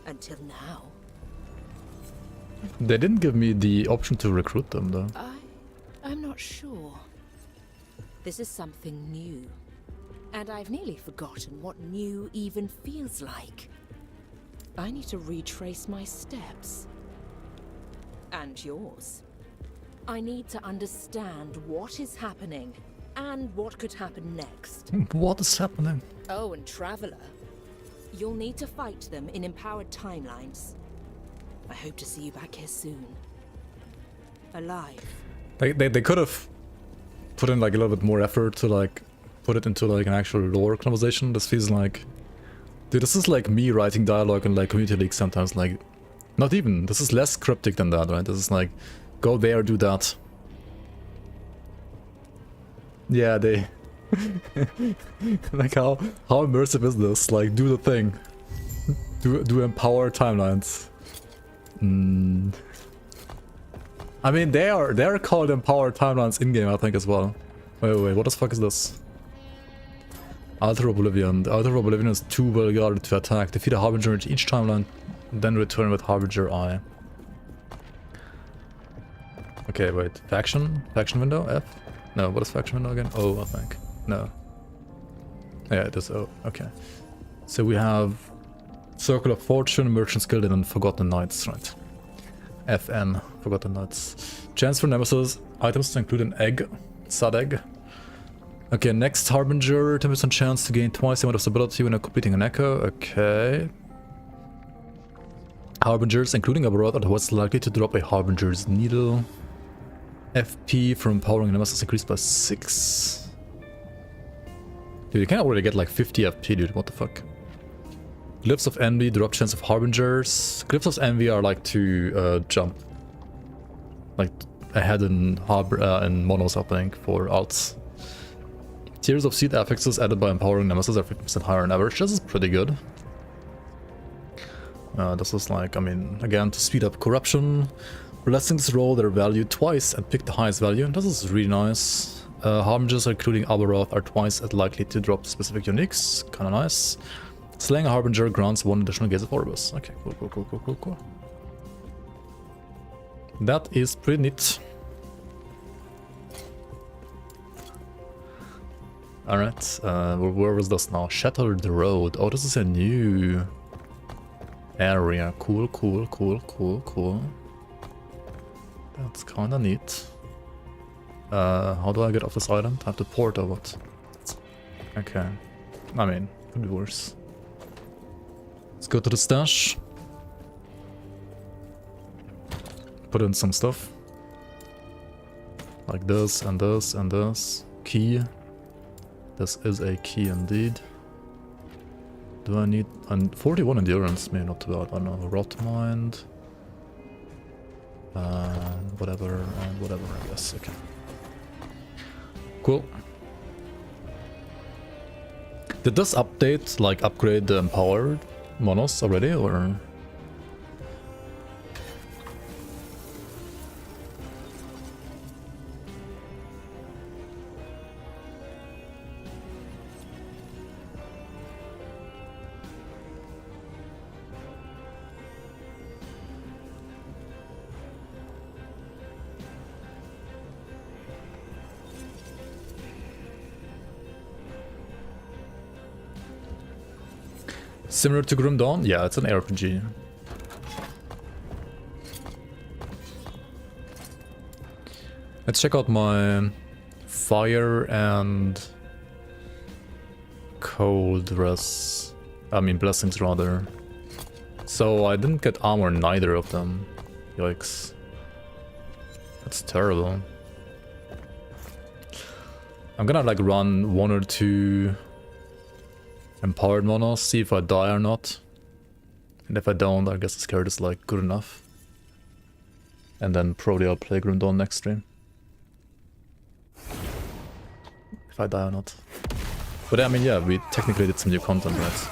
Until now. They didn't give me the option to recruit them though. I'm not sure. This is something new. And I've nearly forgotten what new even feels like. I need to retrace my steps. And yours. I need to understand what is happening and what could happen next. What is happening? Oh, and Traveler. You'll need to fight them in empowered timelines. I hope to see you back here soon. Alive. They could have put in like a little bit more effort to like put it into like an actual lore conversation. This feels like, dude, this is like me writing dialogue in like community league sometimes. Like, not even. This is less cryptic than that, right? This is like, go there, do that. Yeah, they like how immersive is this? Like, do the thing. Do empower timelines. I mean, they're called empowered timelines in game, I think, as well. Wait, what the fuck is this? Alter Oblivion. The Alter Oblivion is too well guarded to attack. Defeat a Harbinger into each timeline, then return with Harbinger Eye. Okay, wait. Faction? Faction window? F? No, what is faction window again? O, I think. No. Yeah, it is O. Okay. So we have Circle of Fortune, Merchant's Guild, and Forgotten Knights, right? FN, Forgotten Knights. Chance for Nemesis. Items to include an egg. Sad egg. Okay, next Harbinger. 10% chance to gain twice the amount of stability when completing an echo. Okay. Harbingers, including Aberroth, are what's likely to drop a Harbinger's Needle. FP from empowering a Nemesis increased by 6. Dude, you can already get like 50 FP, dude. What the fuck? Glyphs of Envy, drop chance of Harbingers. Glyphs of Envy are like to jump like ahead in monos, I think, for alts. Tears of Seed affixes added by empowering Nemesis are 50% higher on average. This is pretty good. This is like, I mean, again, to speed up corruption. Blessings roll their value twice and pick the highest value. This is really nice. Harbingers, including Aberroth, are twice as likely to drop specific uniques. Kinda nice. Slaying a Harbinger grants 1 additional Gaze of Orbis. Okay, cool. That is pretty neat. Alright, where was this now? Shattered Road. Oh, this is a new area. Cool. That's kinda neat. How do I get off this island? I have to port or what? Okay. I mean, could be worse. Let's go to the stash. Put in some stuff. Like this and this and this. Key. This is a key indeed. Do I need 41 endurance? Maybe not too bad. I don't know. Rot mind. Whatever and whatever, I guess. Okay. Cool. Did this update like upgrade the empowered monos already, or? Similar to Grim Dawn? Yeah, it's an RPG. Let's check out my fire and cold res. I mean blessings rather. So I didn't get armor in neither of them. Yikes. That's terrible. I'm gonna like run 1 or 2 empowered monos, see if I die or not. And if I don't, I guess this card is like good enough. And then probably I'll play Grim Dawn next stream. If I die or not. But I mean, yeah, we technically did some new content, right?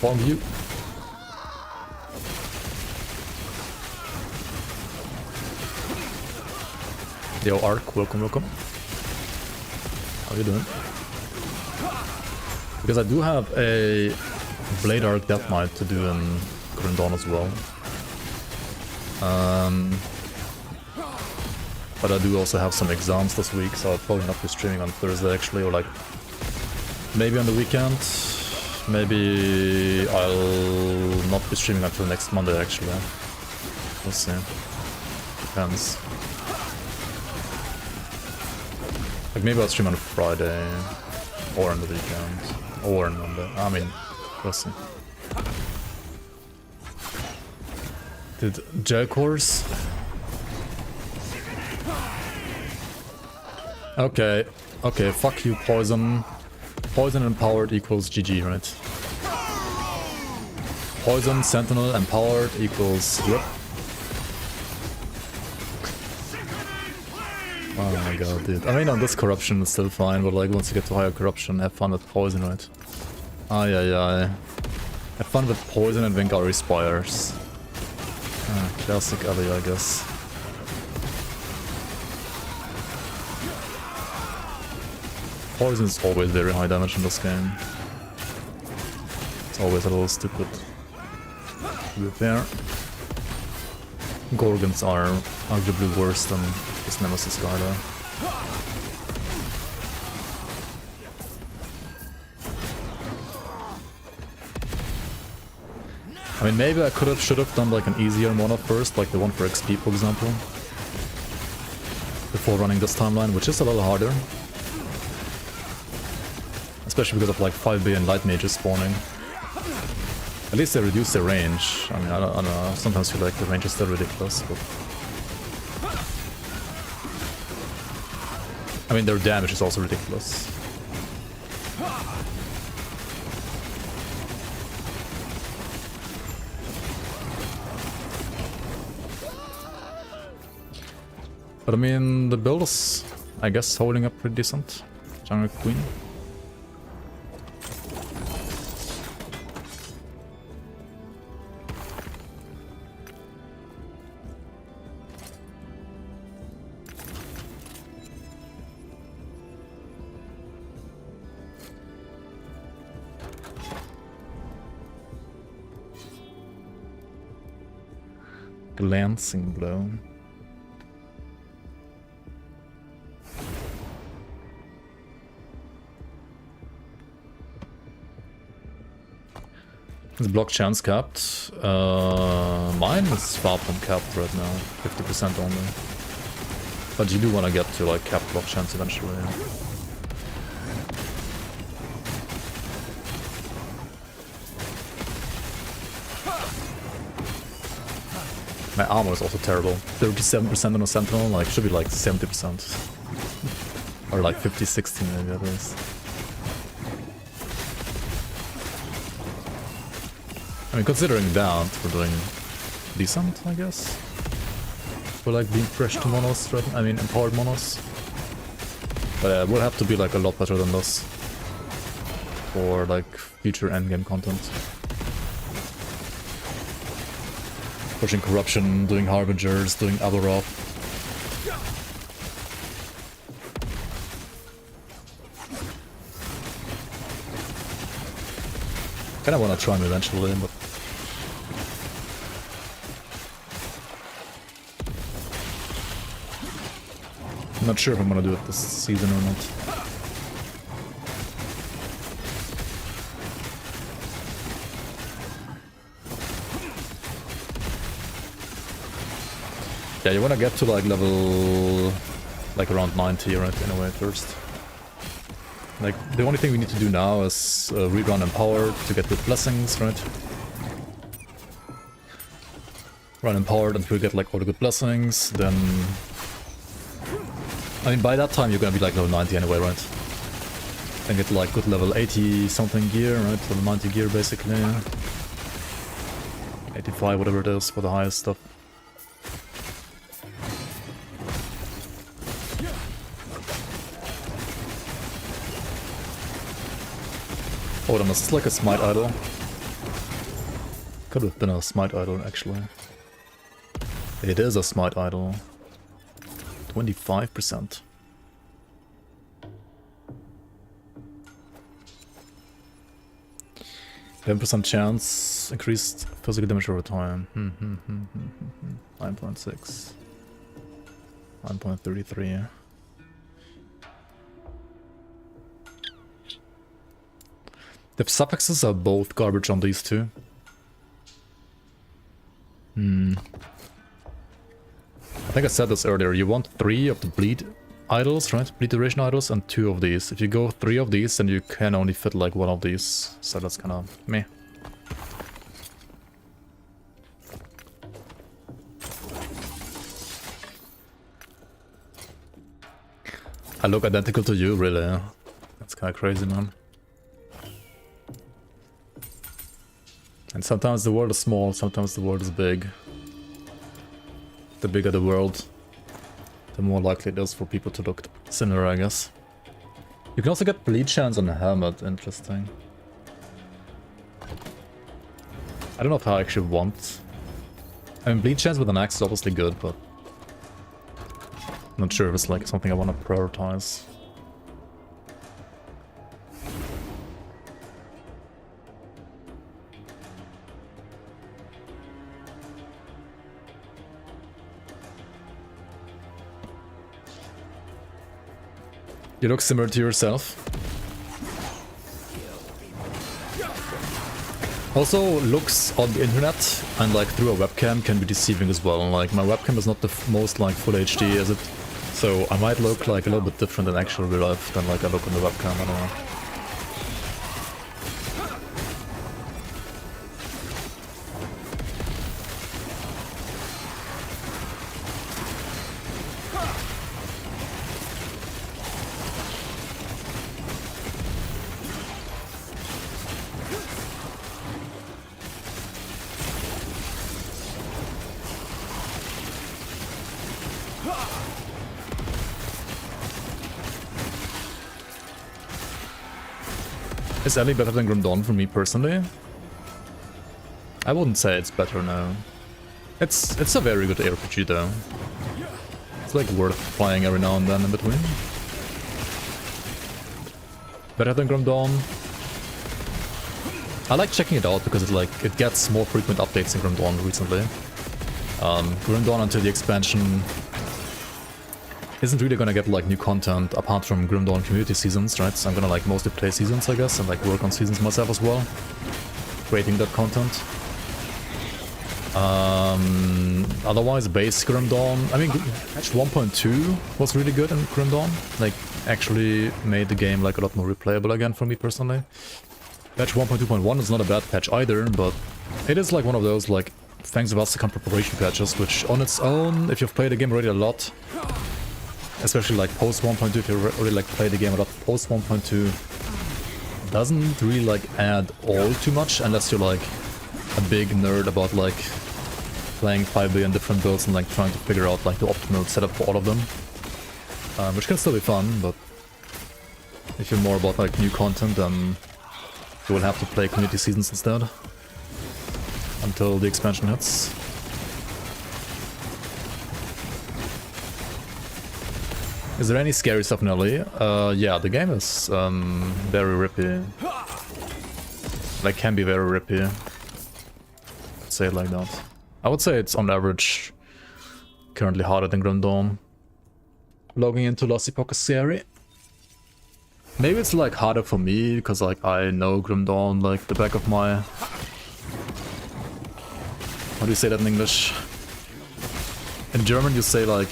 Bomb view. Yo, Ark, welcome. How you doing? Because I do have a Blade Arc Death Knight to do in Grim Dawn as well. But I do also have some exams this week, so I'll probably not be streaming on Thursday actually, or like maybe on the weekend. Maybe I'll not be streaming until next Monday actually. We'll see. Depends. Like maybe I'll stream on Friday, or on the weekend, or on Monday. I mean, we'll see. Did Jail Course? Okay, okay, fuck you, Poison. Poison empowered equals GG, right? Poison, Sentinel, empowered equals rip. Oh my god, dude. I mean, on this corruption it's still fine, but like once you get to higher corruption, have fun with Poison, right? Ay ay ay. Have fun with Poison and Vengari Spires. Ah, classic Ali, I guess. Poison is always very high damage in this game. It's always a little stupid. To be fair. Gorgons are arguably worse than this Nemesis guy though. I mean, maybe I should have done like an easier mono first, like the one for XP for example. Before running this timeline, which is a little harder. Especially because of like 5 billion light mages spawning. At least they reduce their range. I mean, I don't know, I sometimes feel like the range is still ridiculous, but... I mean, their damage is also ridiculous. But I mean, the build is, I guess, holding up pretty decent. Jungle Queen. Glancing blow. Is block chance capped? Mine is far from capped right now, 50% only. But you do want to get to like capped block chance eventually. Yeah. My armor is also terrible. 37% on a Sentinel, like should be like 70%. Or like 50-60 maybe at least. I mean, considering that, we're doing decent, I guess. We're like being fresh to monos, right? I mean empowered monos. But yeah, we'll have to be like a lot better than this. For like future endgame content. Pushing corruption, doing harbingers, doing Aberroth. Kinda wanna try him eventually, but... I'm not sure if I'm gonna do it this season or not. Yeah, you wanna get to like level... like around 90, right, in a way, first. Like, the only thing we need to do now is rerun Empowered to get good blessings, right? Run Empowered until we get like all the good blessings, then... I mean, by that time you're gonna be like level 90 anyway, right? And get like good level 80 something gear, right? Level 90 gear basically. 85, whatever it is for the highest stuff. Hold on, is this like a Smite Idol? Could have been a Smite Idol, actually. It is a Smite Idol. 25%. 10% chance, increased physical damage over time. 9.6. 9.33. The suffixes are both garbage on these two. I think I said this earlier. You want 3 of the bleed idols, right? Bleed duration idols, and 2 of these. If you go 3 of these, then you can only fit like 1 of these. So that's kind of meh. I look identical to you, really. That's kind of crazy, man. And sometimes the world is small, sometimes the world is big. The bigger the world, the more likely it is for people to look similar, I guess. You can also get bleed chance on a helmet, interesting. I don't know if I actually want... I mean, bleed chance with an axe is obviously good, but... I'm not sure if it's like something I want to prioritize. You look similar to yourself. Also, looks on the internet and like through a webcam can be deceiving as well. Like my webcam is not the most like full HD, is it? So I might look like a little bit different in actual real life than like I look on the webcam, I don't know. Is Ellie better than Grim Dawn for me personally? I wouldn't say it's better now. It's a very good RPG though. It's like worth playing every now and then in between. Better than Grim Dawn. I like checking it out because it gets more frequent updates in Grim Dawn recently. Grim Dawn until the expansion isn't really gonna get like new content apart from Grim Dawn community seasons, right? So I'm gonna like mostly play seasons, I guess, and like work on seasons myself as well, creating that content. Otherwise, base Grim Dawn. I mean, patch 1.2 was really good in Grim Dawn. Like, actually made the game like a lot more replayable again for me personally. Patch 1.2.1 is not a bad patch either, but it is like one of those like thanks about the preparation patches, which on its own, if you've played the game already a lot. Especially like post 1.2, if you already like play the game a lot, post 1.2 doesn't really like add all too much unless you're like a big nerd about like playing 5 billion different builds and like trying to figure out like the optimal setup for all of them. Which can still be fun, but if you're more about like new content, then you will have to play community seasons instead until the expansion hits. Is there any scary stuff in LA? Yeah, the game is very rippy. Like, can be very rippy. Say it like that. I would say it's on average currently harder than Grim Dawn. Logging into Lost Epoch is scary. Maybe it's like harder for me because like I know Grim Dawn like the back of my... How do you say that in English? In German you say like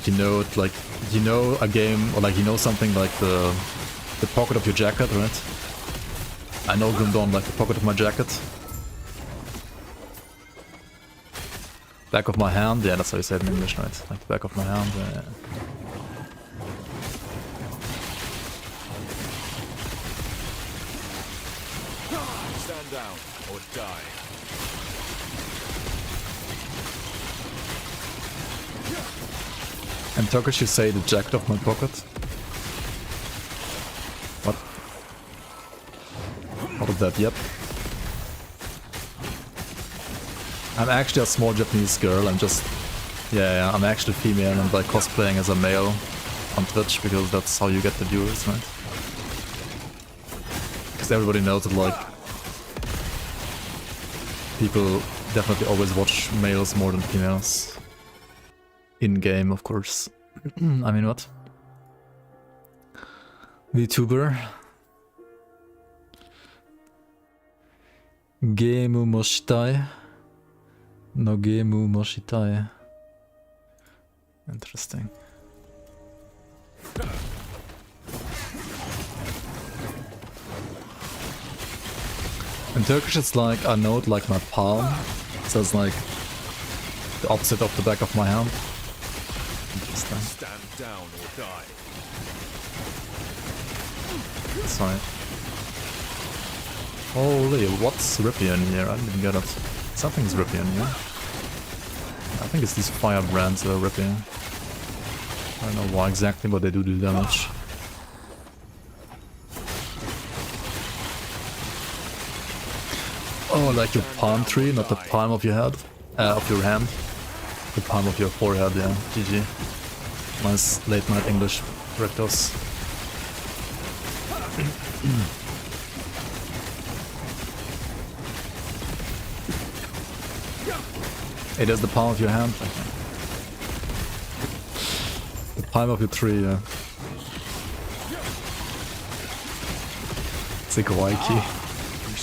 you know it, like you know a game or like you know something like the pocket of your jacket, right? I know Grim Dawn like the pocket of my jacket. Back of my hand, yeah, that's how you say it in English, right? Like the back of my hand, yeah. Stand down or die. In Turkish you say the jacket of my pocket. What? What is that? Yep. I'm actually a small Japanese girl, I'm just... Yeah, I'm actually female and like cosplaying as a male on Twitch because that's how you get the viewers, right? Because everybody knows that like... people definitely always watch males more than females. In-game, of course. I mean, what? VTuber. Gemu moshitai. No gemu moshitai. Interesting. In Turkish it's like I know it like my palm. So it's like the opposite of the back of my hand. Interesting. Stand down or die. Sorry. Holy, what's rippy in here? I didn't even get it. Something's rippy in here. I think it's these fire brands that are rippy. I don't know why exactly, but they do damage. Oh, like your palm tree, not the palm of your head, of your hand. The palm of your forehead, yeah. GG. Nice late night English, rectos. It is the palm of your hand. Okay. The palm of your tree, yeah. It's like a Y key.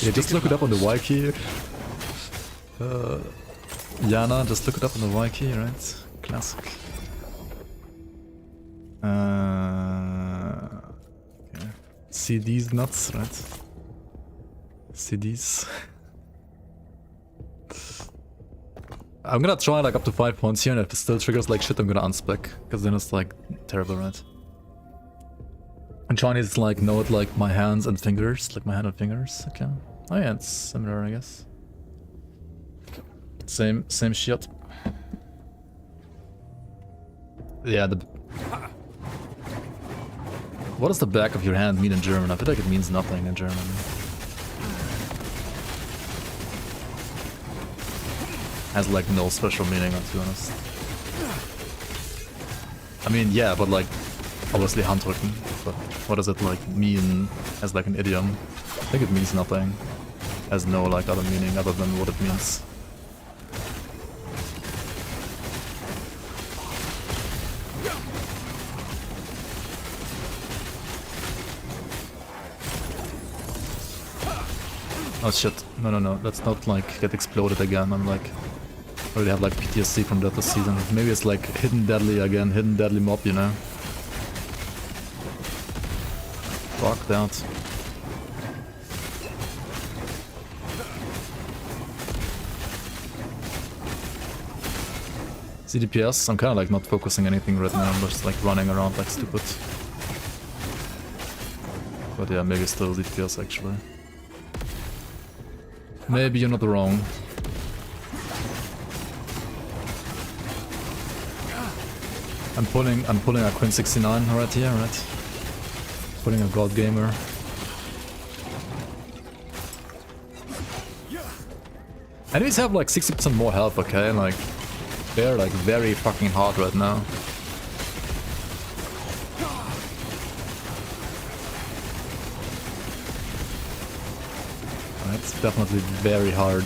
Yeah, just look it up on the Y key. Yana, just look it up on the Y key, right? Classic. Okay. See these nuts, right? See these. I'm gonna try like up to 5 points here, and if it still triggers like shit, I'm gonna unspec, because then it's like terrible, right? In Chinese, it's like know it like my hands and fingers, like my hand and fingers. Okay. Oh yeah, it's similar, I guess. Same shit. Yeah. What does the back of your hand mean in German? I feel like it means nothing in German. Has like no special meaning, to be honest. I mean, yeah, but like obviously Handrücken. But what does it like mean as like an idiom? I think it means nothing. Has no like other meaning other than what it means. Oh shit, no, let's not like get exploded again. I'm like, already have like PTSD from that this season. Maybe it's like hidden deadly again, hidden deadly mob, you know? Fuck that. CDPS, I'm kinda like not focusing anything right now, I'm just like running around like stupid. But yeah, maybe still DPS actually. Maybe you're not wrong. I'm pulling a Queen 69 right here, right? Pulling a God Gamer. Enemies have like 60% more health, okay? Like they're like very fucking hard right now. It's definitely very hard.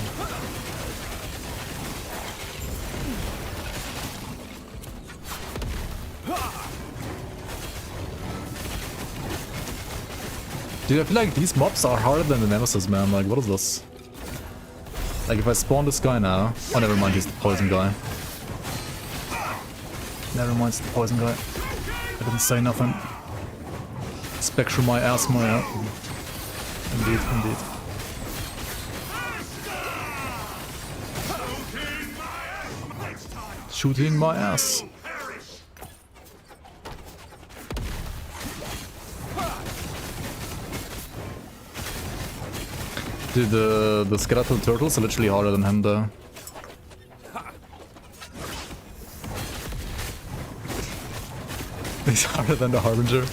Dude, I feel like these mobs are harder than the Nemesis, man. Like, what is this? Like, if I spawn this guy now... Oh, never mind, he's the poison guy. Never mind, it's the poison guy. I didn't say nothing. Spectrum my ass, my... Indeed, indeed. Shooting my ass. Dude, the skeletal turtles are literally harder than him though. He's harder than the Harbinger.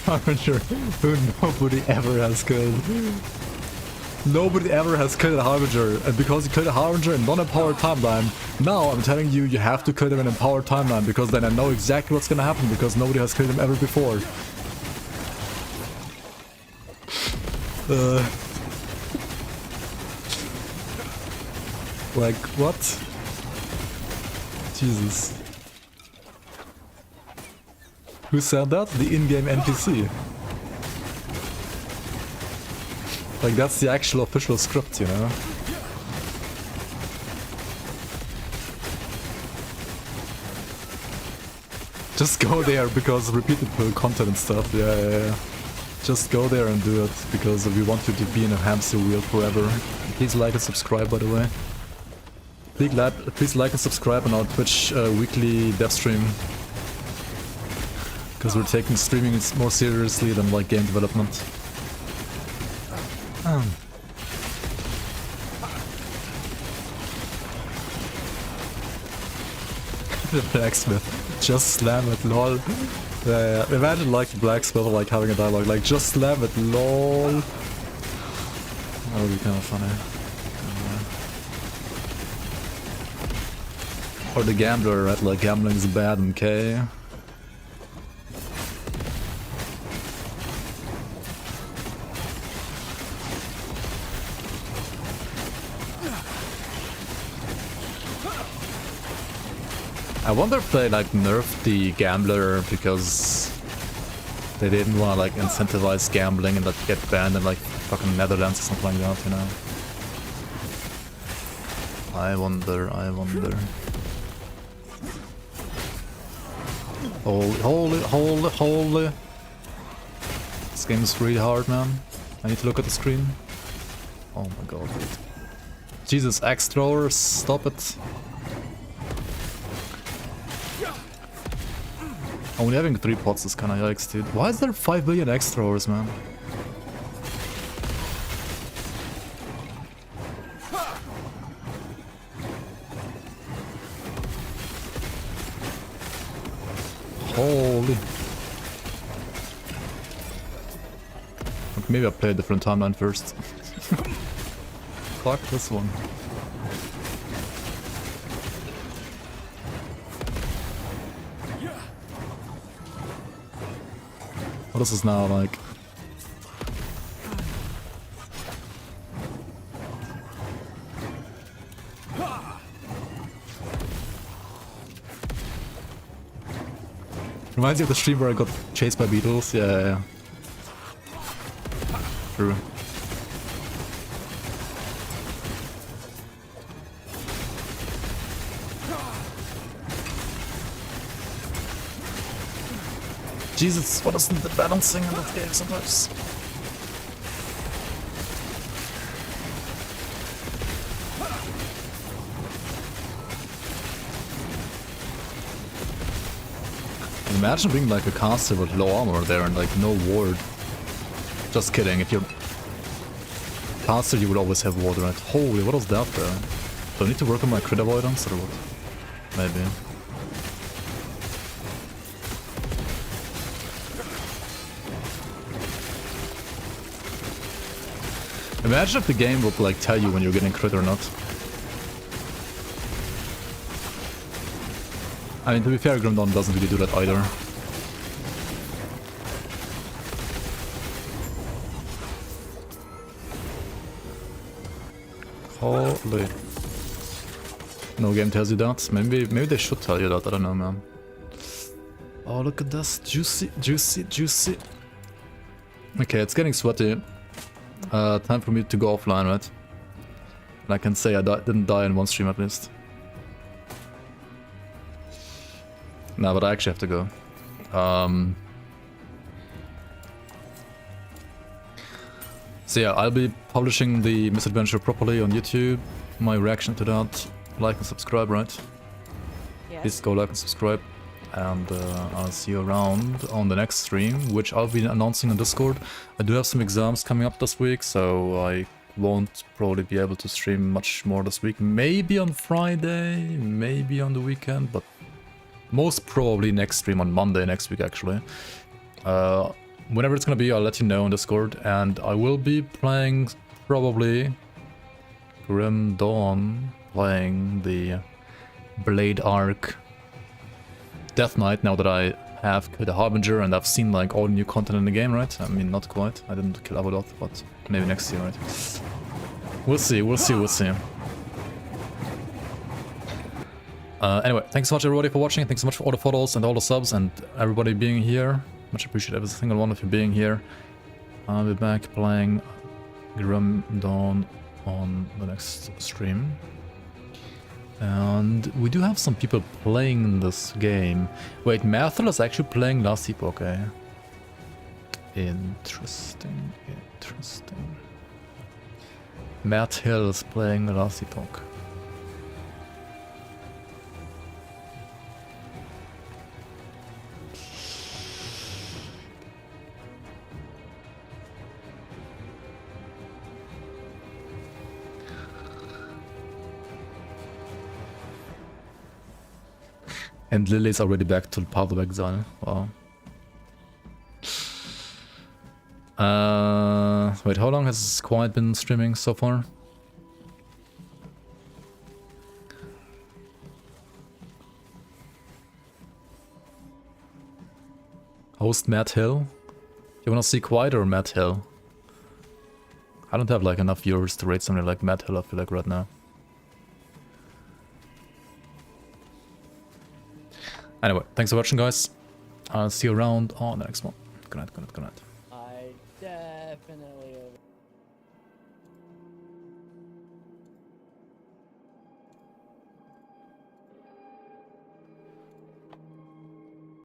Harbinger, who nobody ever has killed. Nobody ever has killed a Harbinger, and because you killed a Harbinger in non-empowered timeline, now I'm telling you, you have to kill them in an empowered timeline, because then I know exactly what's gonna happen, because nobody has killed him ever before. Like, what? Jesus. Who said that? The in-game NPC. Like, that's the actual official script, you know? Just go there because repeated content and stuff, yeah. Just go there and do it because we want you to be in a hamster wheel forever. Please like and subscribe, by the way. Please like and subscribe on our Twitch weekly dev stream. Because we're taking streaming more seriously than like game development. The blacksmith. Just slam it, lol. Imagine like the blacksmith like having a dialogue like just slam it, lol. That would be kind of funny. Or the gambler, right? Like gambling's bad, okay? I wonder if they like nerfed the gambler because they didn't want to like incentivize gambling and like get banned in like fucking Netherlands or something like that, you know? I wonder. Holy. This game is really hard, man. I need to look at the screen. Oh my god. Jesus, axe throwers, stop it. Only having 3 pots is kinda yikes, dude. Why is there 5 billion axe throwers, man? Holy. Maybe I play a different timeline first. Fuck this one. What is this now like? Reminds you of the stream where I got chased by beetles? Yeah. True. Jesus, what is the balancing in that game sometimes? Imagine being like a caster with low armor there and like no ward. Just kidding, if you're caster you would always have ward, right? Holy, what was that there? Do I need to work on my crit avoidance or what? Maybe. Imagine if the game would like tell you when you're getting crit or not. I mean, to be fair, Grim Dawn doesn't really do that either. Holy. No game tells you that. Maybe they should tell you that, I don't know, man. Oh, look at this. Juicy, juicy, juicy. Okay, it's getting sweaty. Time for me to go offline, right? And I can say I didn't die in one stream at least. No, but I actually have to go. So yeah, I'll be publishing the Misadventure properly on YouTube. My reaction to that. Like and subscribe, right? Yes. Please go like and subscribe. And I'll see you around on the next stream, which I'll be announcing on Discord. I do have some exams coming up this week, so I won't probably be able to stream much more this week. Maybe on Friday, maybe on the weekend, but most probably next stream on Monday next week, actually. Whenever it's gonna be, I'll let you know on Discord, and I will be playing probably Grim Dawn, playing the Blade Arc Death Knight, now that I have killed the Harbinger and I've seen like all the new content in the game, right? I mean, not quite. I didn't kill Abadoth, but maybe next year, right? We'll see, we'll see, we'll see. Anyway, thanks so much everybody for watching. Thanks so much for all the follows and all the subs and everybody being here. Much appreciate every single one of you being here. I'll be back playing Grim Dawn on the next stream. And we do have some people playing this game. Wait, Merthel is actually playing Last Epoch, eh? Interesting, interesting. Matt Hill is playing Last Epoch. And Lily's already back to the path of exile. Wow. Wait, how long has Quiet been streaming so far? Host Matt Hill? You wanna see Quiet or Matt Hill? I don't have like enough viewers to rate somebody like Matt Hill, I feel like right now. Anyway, thanks for watching, guys. I'll see you around on the next one. Good night, good night, good night. I definitely